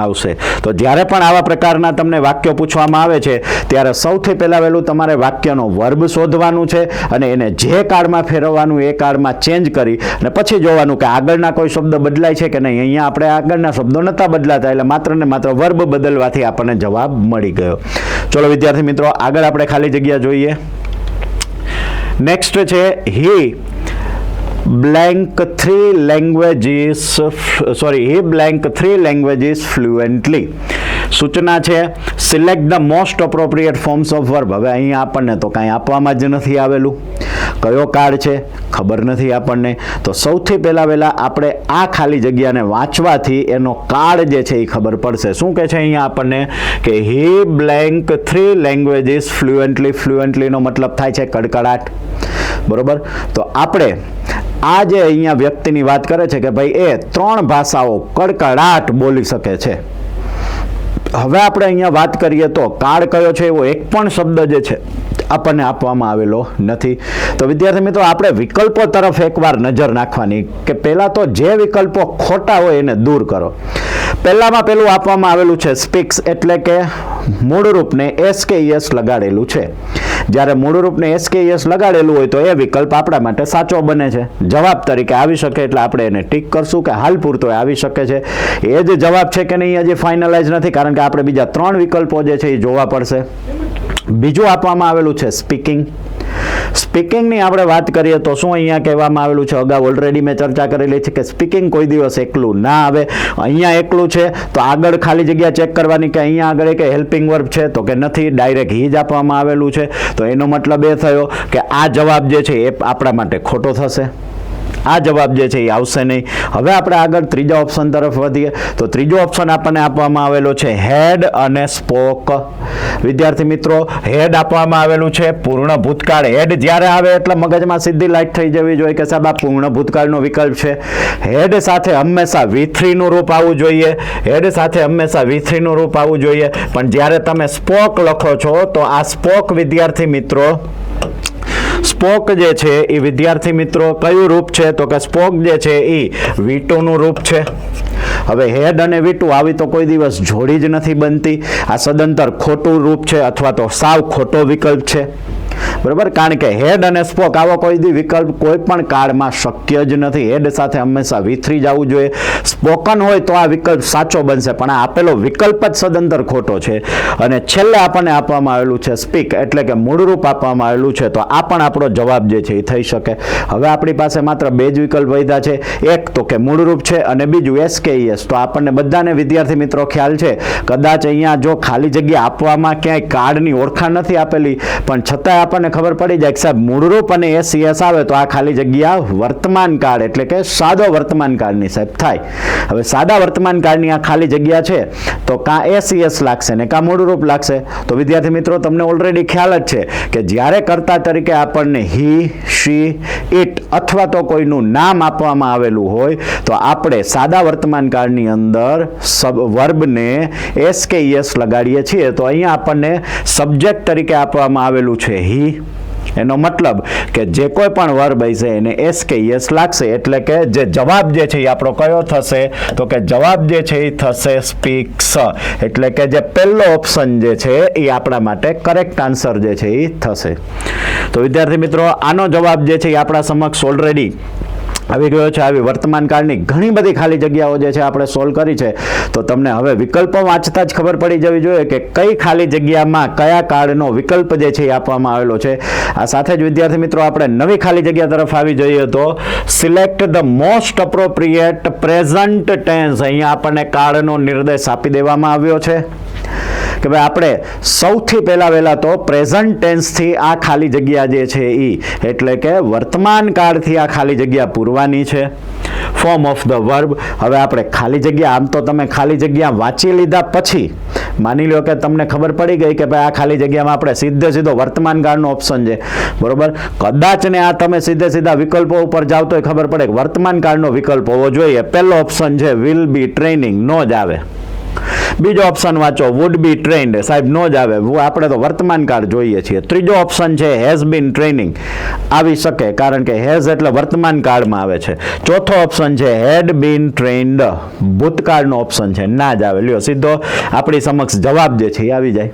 આવશે. તો જ્યારે પણ આવા પ્રકારના તમને વાક્યો પૂછવામાં આવે છે ત્યારે સૌથી પહેલા વહેલું તમારે વાક્યનો વર્બ શોધવાનું છે અને એને જે કાળમાં ફેરવવાનું એ કાળમાં ચેન્જ કરી અને પછી જોવાનું કે આગળના કોઈ શબ્દ બદલાય છે કે નહીં. અહીંયા આપણે આગળના શબ્દો નહોતા બદલાતા એટલે માત્ર ને માત્ર વર્બ બદલવાથી આપણને જવાબ મળી ગયો. ચલો વિદ્યાર્થી મિત્રો આગળ આપણે ખાલી જગ્યા જોઈએ. નેક્સ્ટ છે he blank three languages fluently. સૂચના છે select the most appropriate forms of verb. હવે અહીંયા આપણને તો કાંઈ આપવામાં જ નથી આવેલું. કયો કાળ છે ખબર નથી આપણને. તો સૌથી વહેલા આપણે આ ખાલી જગ્યાને વાંચવાથી એનો કાળ જે છે એ ખબર પડશે. શું કહે છે અહીંયા આપણને કે he blank 3 languages fluently. ફ્લુએન્ટલીનો મતલબ થાય છે કડકડાટ. બરોબર, તો આપણે આ જે અહીંયા વ્યક્તિની વાત કરે છે કે ભાઈ એ 3 ભાષાઓ કડકડાટ બોલી શકે છે. હવે આપણે અહીંયા વાત કરીએ તો કાળ કયો છે એવો એક પણ શબ્દ જે છે આપણને આપવામાં આવેલો નથી. તો વિદ્યાર્થી મિત્રો આપણે વિકલ્પો તરફ એકવાર નજર નાખવાની કે પહેલાં તો જે વિકલ્પો ખોટા હોય એને દૂર કરો. પહેલામાં પેલું આપવામાં આવેલું છે સ્પીક્સ એટલે કે મૂળ રૂપને એસ કે યસ લગાડેલું છે. જ્યારે મૂળરૂપને SKES લગાડેલું હોય તો એ વિકલ્પ આપણા માટે સાચો બને છે, જવાબ તરીકે આવી શકે. એટલે આપણે એને ટીક કરશું કે હાલ પૂરતો આવી શકે છે. એ જ જવાબ છે કે નહીં હજી ફાઇનલાઇઝ નથી, કારણ કે આપણે બીજા 3 વિકલ્પો જે છે એ જોવા પડશે. બીજું આપવામાં આવેલું છે સ્પીકિંગ. સ્પીકિંગની આપણે વાત કરીએ તો શું અહીંયા કહેવામાં આવેલું છે, અગાઉ ઓલરેડી મેં ચર્ચા કરેલી છે કે સ્પીકિંગ કોઈ દિવસ એકલું ના આવે. અહીંયા એકલું છે તો આગળ ખાલી જગ્યા ચેક કરવાની કે અહીંયા આગળ કે હેલ્પિંગ વર્બ છે તો કે નથી, ડાયરેક્ટ હી જ આપવામાં આવેલું છે. તો એનો મતલબ એ થયો કે આ જવાબ જે છે એ આપણા માટે ખોટો થશે. આ જવાબ જે છે એ આવશે નહીં. હવે આપણે આગળ ત્રીજા ઓપ્શન તરફ વધીએ તો ત્રીજો ઓપ્શન આપણને આપવામાં આવેલો છે હેડ અને સ્પોક. વિદ્યાર્થી મિત્રો, હેડ આપવામાં આવેલું છે પૂર્ણ ભૂતકાળ. હેડ જ્યારે આવે એટલે મગજમાં સીધી લાઈટ થઈ જવી જોઈએ કે સાહેબ આ પૂર્ણ ભૂતકાળનો વિકલ્પ છે. હેડ સાથે હંમેશા V3 નું રૂપ આવવું જોઈએ. હેડ સાથે હંમેશા V3 નું રૂપ આવવું જોઈએ. પણ જ્યારે તમે સ્પોક લખો છો તો આ સ્પોક વિદ્યાર્થી મિત્રો, સ્પોક જે છે એ વિદ્યાર્થી મિત્રો કયું રૂપ છે તો કે સ્પોક જે છે એ V2 નું રૂપ છે. હવે હેડ અને V2 આવી તો કોઈ દિવસ જોડી જ નથી બનતી. આ સદંતર ખોટું રૂપ છે અથવા તો સાવ ખોટો વિકલ્પ છે. બરાબર, કારણ કે હેડ અને સ્પોક આવો કોઈ વિકલ્પ કોઈ પણ કાળમાં શક્ય જ નથી. હેડ સાથે હંમેશા V3 જ આવવું જોઈએ. સ્પોકન હોય તો આ વિકલ્પ સાચો બનશે, પણ આ આપેલો વિકલ્પ જ સદંતર ખોટો છે. અને છેલ્લે આપણને આપવામાં આવેલું છે સ્પીક, એટલે કે મૂળરૂપ આપવામાં આવેલું છે. તો આ પણ આપણો જવાબ જે છે એ થઈ શકે. હવે આપણી પાસે માત્ર 2 જ વિકલ્પ વધ્યા છે. એક તો કે મૂળરૂપ છે અને બીજું SKES. તો આપણને બધાને વિદ્યાર્થી મિત્રો ખ્યાલ છે, કદાચ અહીંયા જો ખાલી જગ્યા આપવામાં ક્યાંય કાર્ડની ઓળખાણ નથી આપેલી, પણ છતાં આપણને ખબર પડી જાય કે સાહેબ મૂળરૂપ અને SCS આવે તો આ ખાલી જગ્યા વર્તમાન કાળ એટલે કે સાદો વર્તમાન કાળની સાહેબ થાય. હવે સાદા વર્તમાન કાળની આ ખાલી જગ્યા છે તો કાં SCS લાગશે ને કાં મૂળરૂપ લાગશે. તો વિદ્યાર્થી મિત્રો તમને ઓલરેડી ખ્યાલ જ છે કે જ્યારે કર્તા તરીકે આપણને હી, શી, ઇટ અથવા તો કોઈનું નામ આપવામાં આવેલું હોય તો આપણે સાદા વર્તમાન કાળની અંદર વર્બને SKES લગાડીએ છીએ. તો અહીંયા આપણને સબ્જેક્ટ તરીકે આપવામાં આવેલું છે હી. એનો મતલબ કે જે કોઈ પણ વર્બ હશે એને SKES લાગશે. એટલે કે જે જવાબ જે છે એ આપણો કયો થશે તો કે જવાબ જે છે એ થશે સ્પીક્સ. એટલે કે જે પહેલો ઓપ્શન જે છે એ આપણા માટે કરેક્ટ આન્સર જે છે એ થશે. તો વિદ્યાર્થી મિત્રો, આનો જવાબ જે છે એ આપણા સમક્ષ ઓલરેડી આવી ગયો છે. આવી વર્તમાન કાળની ઘણી બધી ખાલી જગ્યાઓ જે છે આપણે સોલ્વ કરી છે. તો તમને હવે વિકલ્પો વાંચતા જ ખબર પડી જવી જોઈએ કે કઈ ખાલી જગ્યામાં કયા કાળનો વિકલ્પ જે છે એ આપવામાં આવેલો છે. આ સાથે જ વિદ્યાર્થી મિત્રો આપણે નવી ખાલી જગ્યા તરફ આવી જઈએ તો select the most appropriate present tense. અહીંયા આપણને કાળનો નિર્દેશ આપી દેવામાં આવ્યો છે કે ભાઈ આપણે સૌથી વહેલા તો પ્રેઝન્ટ ટેન્સથી આ ખાલી જગ્યા જે છે એ એટલે કે વર્તમાન કાળથી આ ખાલી જગ્યા પૂરવાની છે. Form of the verb. હવે આપણે ખાલી જગ્યા, આમ તો તમે ખાલી જગ્યા વાંચી લીધા પછી માની લો કે તમને ખબર પડી ગઈ કે ભાઈ આ ખાલી જગ્યામાં આપણે સીધો વર્તમાન કાળનો ઓપ્શન છે, બરોબર. કદાચ ને આ તમે સીધા વિકલ્પો ઉપર જાવ તો ખબર પડે કે વર્તમાન કાળનો વિકલ્પ હોવો જોઈએ. પહેલો ઓપ્શન છે વિલ બી ટ્રેનિંગ, નો જ આવે. બીજો ઓપ્શન વાંચો વુડ બી ટ્રેન્ડ, સાહેબ નો જ આવે, આપણે તો વર્તમાન કાળ જોઈએ છીએ. ત્રીજો ઓપ્શન છે હેઝ બીન ટ્રેનિંગ, આવી શકે કારણ કે હેઝ એટલે વર્તમાન કાળમાં આવે છે. ચોથો ઓપ્શન છે હેડ બીન ટ્રેન્ડ, ભૂતકાળનો ઓપ્શન છે, ના જ આવે. લ્યો સીધો આપણી સમક્ષ જવાબ જે છે એ આવી જાય.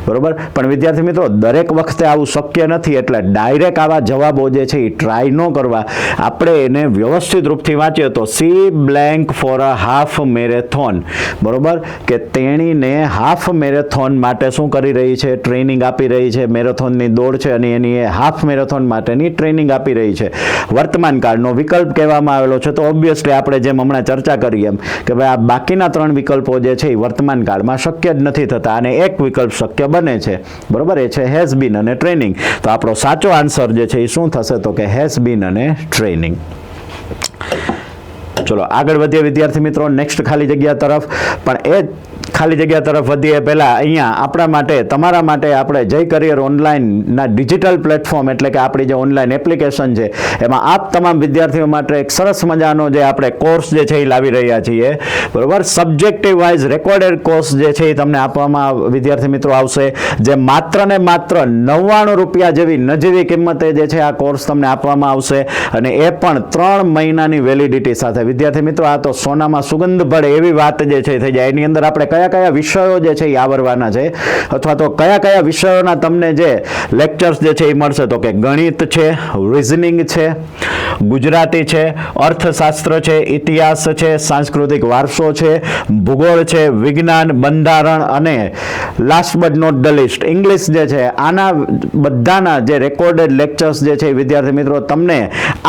બરોબર, પણ વિદ્યાર્થી મિત્રો દરેક વખતે આવું શક્ય નથી. એટલે ડાયરેક્ટ આવા જવાબો જે છે એ ટ્રાય ન કરવા. આપણે એને વ્યવસ્થિત રૂપથી વાંચીએ તો C blank for a half marathon, બરોબર, કે તેણીને હાફ મેરેથોન માટે શું કરી રહી છે? ટ્રેનિંગ આપી રહી છે. મેરેથોનની દોડ છે અને એની એ હાફ મેરેથોન માટેની ટ્રેનિંગ આપી રહી છે. વર્તમાન કાળનો વિકલ્પ કહેવામાં આવેલો છે. તો ઓબ્વિયસલી આપણે જેમ હમણાં ચર્ચા કરી એમ કે ભાઈ આ બાકીના 3 વિકલ્પો જે છે એ વર્તમાન કાળમાં શક્ય જ નથી થતા અને એક વિકલ્પ શક્ય બને છે, બરોબર, એ છે હેઝ બીન અને ટ્રેનિંગ. તો આપણો સાચો આન્સર જે છે એ શું થશે તો કે હેઝ બીન અને ટ્રેનિંગ. ચલો આગળ વધીએ વિદ્યાર્થી મિત્રો નેક્સ્ટ ખાલી જગ્યા તરફ. પણ એ ખાલી જગ્યા તરફ વધીએ પહેલા અહીંયા આપણા માટે, તમારા માટે આપણે જય કરિયર ઓનલાઈનના ડિજિટલ પ્લેટફોર્મ એટલે કે આપણી જે ઓનલાઈન એપ્લિકેશન છે એમાં આપ તમામ વિદ્યાર્થીઓ માટે એક સરસ મજાનો જે આપણે કોર્સ જે છે એ લાવી રહ્યા છીએ, બરોબર. સબ્જેક્ટિવ વાઇઝ રેકોર્ડેડ કોર્સ જે છે એ તમને આપવામાં વિદ્યાર્થી મિત્રો આવશે, જે માત્ર ને માત્ર 99 રૂપિયા જેવી નજીવી કિંમતે જે છે આ કોર્સ તમને આપવામાં આવશે અને એ પણ 3 મહિનાની વેલિડિટી સાથે. વિદ્યાર્થી મિત્રો આ તો સોનામાં સુગંધ ભળે એવી વાત જે છે થઈ જાય. એની અંદર આપણે કયા કયા વિષયો જે છે એ આવરવાના છે, અથવા તો કયા કયા વિષયોના તમને જે લેક્ચર્સ જે છે એ મળશે. તો કે ગણિત છે, રિઝનિંગ છે, ગુજરાતી છે, અર્થશાસ્ત્ર છે, ઇતિહાસ છે, સાંસ્કૃતિક વારસો છે, ભૂગોળ છે, વિજ્ઞાન, બંધારણ અને last but not the least English જે છે. આના બધાના જે રેકોર્ડેડ લેક્ચર્સ જે છે વિદ્યાર્થી મિત્રો તમને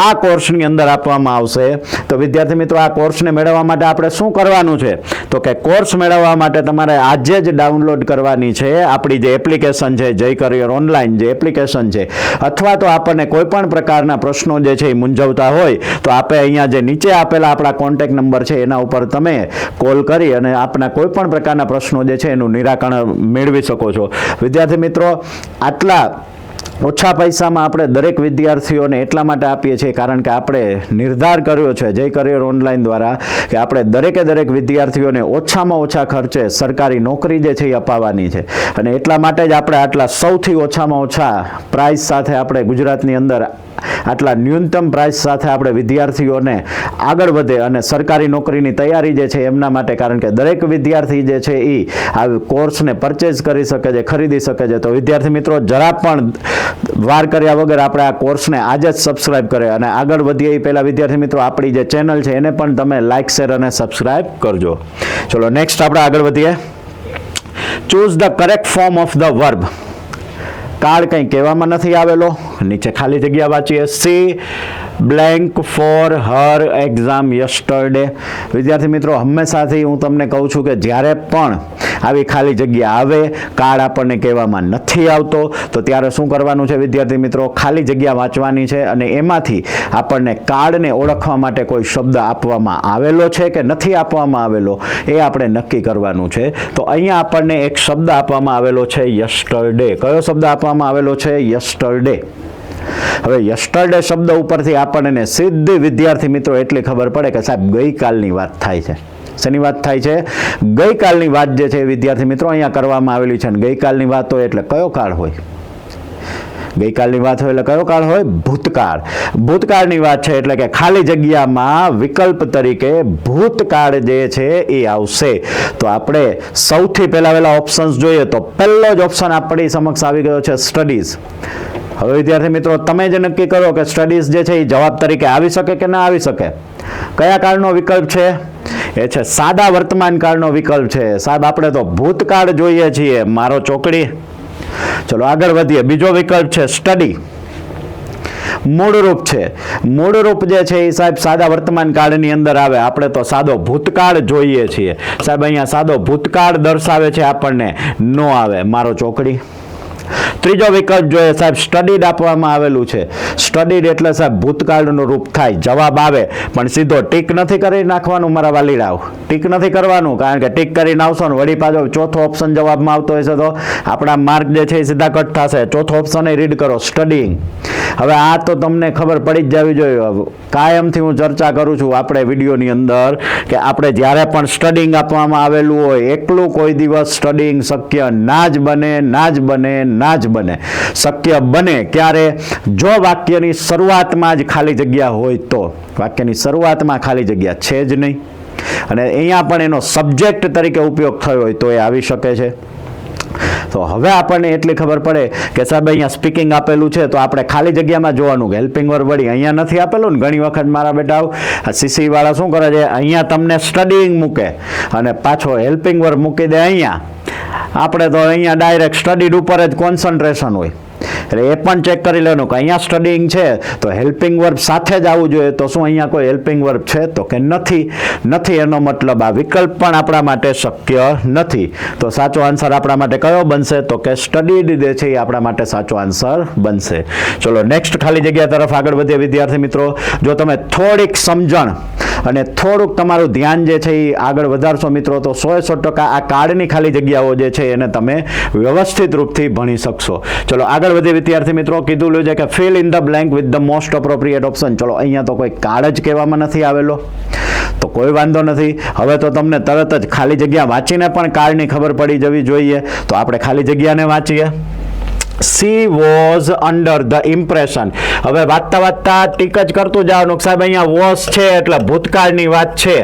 આ કોર્સની અંદર આપવામાં આવશે. તો વિદ્યાર્થી મિત્રો આ કોર્સને મેળવવા માટે આપણે શું કરવાનું છે? તો કે કોર્સ મેળવવા માટે તમારે આજે જ ડાઉનલોડ કરવાની છે આપણી જે એપ્લિકેશન છે જય કરિયર ઓનલાઈન જે એપ્લિકેશન છે. અથવા તો આપણને કોઈ પણ પ્રકારના પ્રશ્નો જે છે એ મૂંઝવતા હોય તો આપણે અહીંયા જે નીચે આપેલા આપણા કોન્ટેક્ટ નંબર છે એના ઉપર તમે કોલ કરી અને આપના કોઈ પણ પ્રકારના પ્રશ્નો જે છે એનું નિરાકરણ મેળવી શકો છો. વિદ્યાર્થી મિત્રો આટલા ઓછા પૈસામાં આપણે દરેક વિદ્યાર્થીઓને એટલા માટે આપીએ છીએ કારણ કે આપણે નિર્ધાર કર્યો છે જય કરિયર ઓનલાઈન દ્વારા કે આપણે દરેક વિદ્યાર્થીઓને ઓછામાં ઓછા ખર્ચે સરકારી નોકરી જે છે એ અપાવવાની છે. અને એટલા માટે જ આપણે આટલા સૌથી ઓછામાં ઓછા પ્રાઇસ સાથે આપણે ગુજરાતની અંદર આટલા ન્યૂનતમ પ્રાઇસ સાથે આપણે વિદ્યાર્થીઓને આગળ વધે અને સરકારી નોકરીની તૈયારી જે છે એમના માટે, કારણ કે દરેક વિદ્યાર્થી જે છે એ આ કોર્સને પરચેઝ કરી શકે છે, ખરીદી શકે છે. તો વિદ્યાર્થી મિત્રો જરા પણ વાર કર્યા વગર આપણે આ કોર્સને આજે જ સબસ્ક્રાઇબ કરે અને આગળ વધીએ એ પહેલાં વિદ્યાર્થી મિત્રો આપણી જે ચેનલ છે એને પણ તમે લાઇક, શેર અને સબસ્ક્રાઇબ કરજો. ચલો નેક્સ્ટ આપણે આગળ વધીએ. Choose the correct form of the verb. Card કંઈ કહેવામાં નથી આવેલો, નીચે ખાલી જગ્યા વાંચીએ. C blank for her exam yesterday. વિદ્યાર્થી મિત્રો હંમેશાથી હું તમને કહું છું કે જ્યારે પણ આવી ખાલી જગ્યા આવે, કાર્ડ આપણને કહેવામાં નથી આવતો, તો ત્યારે શું કરવાનું છે વિદ્યાર્થી મિત્રો? ખાલી જગ્યા વાંચવાની છે અને એમાંથી આપણને કાર્ડને ઓળખવા માટે કોઈ શબ્દ આપવામાં આવેલો છે કે નથી આપવામાં આવેલો એ આપણે નક્કી કરવાનું છે. તો અહીંયા આપણને એક શબ્દ આપવામાં આવેલો છે યસ્ટરડે. કયો શબ્દ આપવામાં આવેલો છે? યસ્ટરડે. હવે યસ્ટરડે શબ્દ ઉપરથી આપણને સીધી વિદ્યાર્થી મિત્રો એટલી ખબર પડે કે સાહેબ ગઈકાલની વાત થાય છે. શેની વાત થાય છે? ગઈકાલની વાત જે છે વિદ્યાર્થી મિત્રો અહીંયા કરવામાં આવેલી છે. અને ગઈકાલની વાત હોય એટલે કયો કાળ હોય? ગઈકાલની વાત હોય એટલે કયો કાળ હોય? ભૂતકાળ. ભૂતકાળની વાત છે એટલે કે ખાલી જગ્યામાં વિકલ્પ તરીકે ભૂતકાળ જે છે એ આવશે. તો આપણે સૌથી પહેલા ઓપ્શન્સ જોઈએ તો પહેલો જ ઓપ્શન આપણી સમક્ષ આવી ગયો છે સ્ટડીઝ. હવે વિદ્યાર્થી મિત્રો તમે જ નક્કી કરો કે સ્ટડીઝ જે છે એ જવાબ તરીકે આવી શકે કે ના આવી શકે. કયા કાળનો વિકલ્પ છે? એ છે સાદા વર્તમાન કાળનો વિકલ્પ છે. સાહેબ આપણે તો ભૂતકાળ જોઈએ છીએ, મારો ચોકડી. ચલો આગળ વધીએ. બીજો વિકલ્પ છે સ્ટડી. મૂળરૂપ છે. મૂળરૂપ જે છે એ સાહેબ સાદા વર્તમાન કાળની અંદર આવે. આપણે તો સાદો ભૂતકાળ જોઈએ છીએ. સાહેબ અહીંયા સાદો ભૂતકાળ દર્શાવે છે આપણને, નો આવે, મારો ચોકડી. ત્રીજો વિકલ્પ જોઈએ સાહેબ સ્ટડીડ આપવામાં આવેલું છે. સ્ટડીડ એટલે સાહેબ ભૂતકાળનું રૂપ થાય. જવાબ આવે પણ સીધો ટીક નથી કરી નાખવાનું મારા વાલીડાઓ. ટીક નથી કરવાનું, કારણ કે ટીક કરીને આવશો ને વળી પાછો ચોથો ઓપ્શન જવાબમાં આવતો હશે તો આપણા માર્ક જે છે એ સીધા કટ થશે. ચોથો ઓપ્શન એ રીડ કરો, સ્ટડીંગ. હવે આ તો તમને ખબર પડી જ જવી જોઈએ. કાયમથી હું ચર્ચા કરું છું આપણે વિડીયોની અંદર કે આપણે જ્યારે પણ સ્ટડીંગ આપવામાં આવેલું હોય એકલું કોઈ દિવસ સ્ટડીંગ શક્ય ના જ બને, ના જ બને, ના જ બને. શક્ય બને ક્યારે? જો વાક્યની શરૂઆતમાં જ ખાલી જગ્યા હોય તો. વાક્યની શરૂઆતમાં ખાલી જગ્યા છે જ નહીં અને અહીંયા પણ એનો સબ્જેક્ટ તરીકે ઉપયોગ થયો હોય તો એ આવી શકે છે. તો હવે આપણને એટલી ખબર પડે કે સાહેબ અહીંયા સ્પીકિંગ આપેલું છે તો આપણે ખાલી જગ્યામાં જોવાનું કે હેલ્પિંગ વર્બ વળી અહીંયા નથી આપેલું ને. ઘણી વખત મારા બેટા સીસી વાળા શું કરે છે, અહીંયા તમને સ્ટડીંગ મૂકે અને પાછો હેલ્પિંગ વર્બ મૂકી દે અહીંયા. આપણે તો અહીંયા ડાયરેક્ટ સ્ટડીડ ઉપર જ કોન્સન્ટ્રેશન હોય. એટલે એ પણ ચેક કરી લેવાનું કે અહીંયા સ્ટડીંગ છે તો હેલ્પિંગ વર્બ સાથે જ આવવું જોઈએ. તો શું અહીંયા કોઈ હેલ્પિંગ વર્બ છે? તો કે નથી. એનો મતલબ આ વિકલ્પ પણ આપણા માટે શક્ય નથી. તો સાચો આન્સર આપણા માટે કયો બનશે? તો કે સ્ટડીડ જે છે એ આપણા માટે સાચો આન્સર બનશે. ચલો નેક્સ્ટ ખાલી જગ્યા તરફ આગળ વધીએ વિદ્યાર્થી મિત્રો. જો તમે થોડીક સમજણ અને થોડુંક તમારું ધ્યાન જે છે એ આગળ વધારશો મિત્રો તો 100% આ કાર્ડની ખાલી જગ્યાઓ જે છે એને તમે વ્યવસ્થિત રૂપથી ભણી શકશો. ચલો આગળ વધીએ વિદ્યાર્થી મિત્રો. કીધું છે કે fill in the blank with the most appropriate option. ચલો અહીંયા તો કોઈ કાર્ડ જ કહેવામાં નથી આવેલો તો કોઈ વાંધો નથી. હવે તો તમને તરત જ ખાલી જગ્યા વાંચીને પણ કાર્ડની ખબર પડી જવી જોઈએ. તો આપણે ખાલી જગ્યાને વાંચીએ. She was under the impression. હવે વાંચતા વાંચતા ટીક જ કરતું જવાનું સાહેબ અહીંયા વોઝ છે એટલે ભૂતકાળની વાત છે.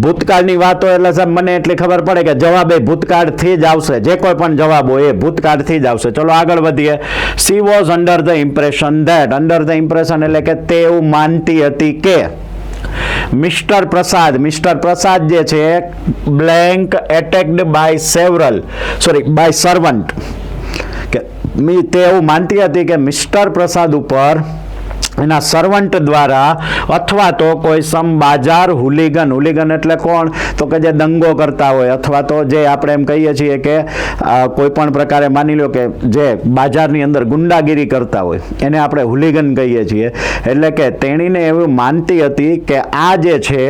ભૂતકાળની વાત હોય એટલે સાહેબ મને એટલી ખબર પડે કે જવાબ એ ભૂતકાળથી જ આવશે, જે કોઈ પણ જવાબ હોય એ ભૂતકાળથી જ આવશે. ચલો આગળ વધીએ. She was under the impression that, under the impression એટલે કે તે એવું માનતી હતી કે મિસ્ટર પ્રસાદ જે છે બ્લેન્ક એટેક્ડ બાય સર્વન્ટ, કે તે એવું માનતી હતી કે મિસ્ટર પ્રસાદ ઉપર એના સર્વન્ટ દ્વારા અથવા તો કોઈ બાજાર હુલિગન એટલે કોણ, તો કે જે દંગો કરતા હોય અથવા તો જે આપણે એમ કહીએ છીએ કે કોઈ પણ પ્રકારે માની લો કે જે બાજારની અંદર ગુંડાગીરી કરતા હોય એને આપણે હુલિગન કહીએ છીએ. એટલે કે તેણીને એવું માનતી હતી કે આ જે છે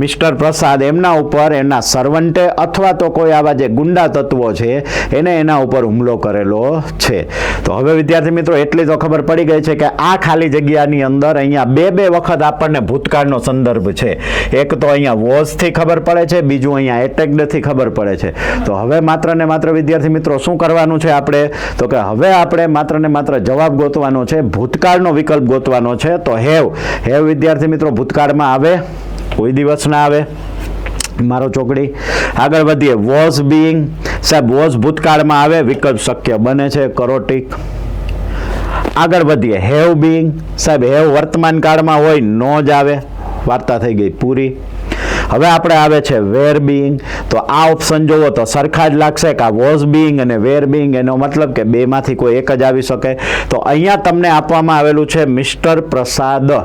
મિસ્ટર પ્રસાદ એમના ઉપર એમના સર્વન્ટે અથવા તો કોઈ આવા જે ગુંડા તત્વો છે એને એના ઉપર હુમલો કરેલો છે. તો હવે વિદ્યાર્થી મિત્રો એટલી તો ખબર પડી ગઈ છે કે આ ખાલી જગ્યાની અંદર અહીંયા બે વખત આપણને ભૂતકાળનો સંદર્ભ છે. એક તો અહીંયા વોઝ થી ખબર પડે છે, બીજું અહીંયા એટેક્ડ થી ખબર પડે છે. તો હવે માત્ર ને માત્ર વિદ્યાર્થી મિત્રો શું કરવાનું છે આપણે, તો કે હવે આપણે માત્ર ને માત્ર જવાબ ગોતવાનો છે, ભૂતકાળનો વિકલ્પ ગોતવાનો છે. તો હેવ વિદ્યાર્થી મિત્રો ભૂતકાળમાં આવે? કોઈ દિવસ ના આવે મારો ચોકડી. આગળ વધીએ. વોઝ બીઇંગ, સાહેબ વોઝ ભૂતકાળમાં આવે, વિકલ્પ શક્ય બને છે, કરો ટીક. આગળ વધીએ. હેવ બીઇંગ, સાહેબ હેવ વર્તમાન કાળમાં હોય, નો જ આવે, વાર્તા થઈ ગઈ પૂરી. હવે આપણે આવે છે વેર બીઇંગ. તો આ ઓપ્શન જોવો તો સરખા જ લાગશે કે આ વોઝ બીઇંગ અને વેર બીઇંગ, એનો મતલબ કે બેમાંથી કોઈ એક જ આવી શકે. તો અહીંયા તમને આપવામાં આવેલું છે મિસ્ટર પ્રસાદ.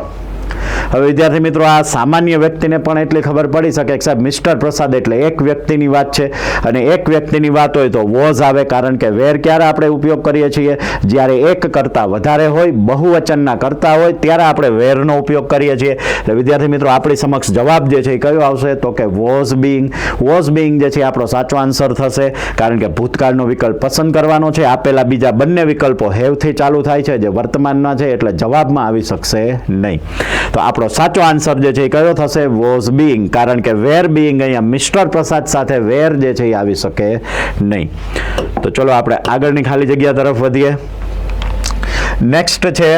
હવે વિદ્યાર્થી મિત્રો આ સામાન્ય વ્યક્તિને પણ એટલી ખબર પડી શકે કે સાહેબ મિસ્ટર પ્રસાદ એટલે એક વ્યક્તિની વાત છે, અને એક વ્યક્તિની વાત હોય તો વોઝ આવે, કારણ કે વેર ક્યારે આપણે ઉપયોગ કરીએ છીએ, જ્યારે એક કરતાં વધારે હોય, બહુવચનના કરતા હોય ત્યારે આપણે વેરનો ઉપયોગ કરીએ છીએ. એટલે વિદ્યાર્થી મિત્રો આપણી સમક્ષ જવાબ જે છે એ કયો આવશે, તો કે વોઝ બીઇંગ જે છે આપણો સાચો આન્સર થશે, કારણ કે ભૂતકાળનો વિકલ્પ પસંદ કરવાનો છે. આપેલા બીજા બંને વિકલ્પો હેવથી ચાલુ થાય છે જે વર્તમાનના છે, એટલે જવાબમાં આવી શકશે નહીં. તો આપણો સાચો આન્સર જે છે એ કયો થશે, વોઝ બીઇંગ, કારણ કે વેર બીઇંગ અહીંયા મિસ્ટર પ્રસાદ સાથે વેર જે છે એ આવી શકે નહીં. તો ચલો આપણે આગળની ખાલી જગ્યા તરફ વધીએ. નેક્સ્ટ છે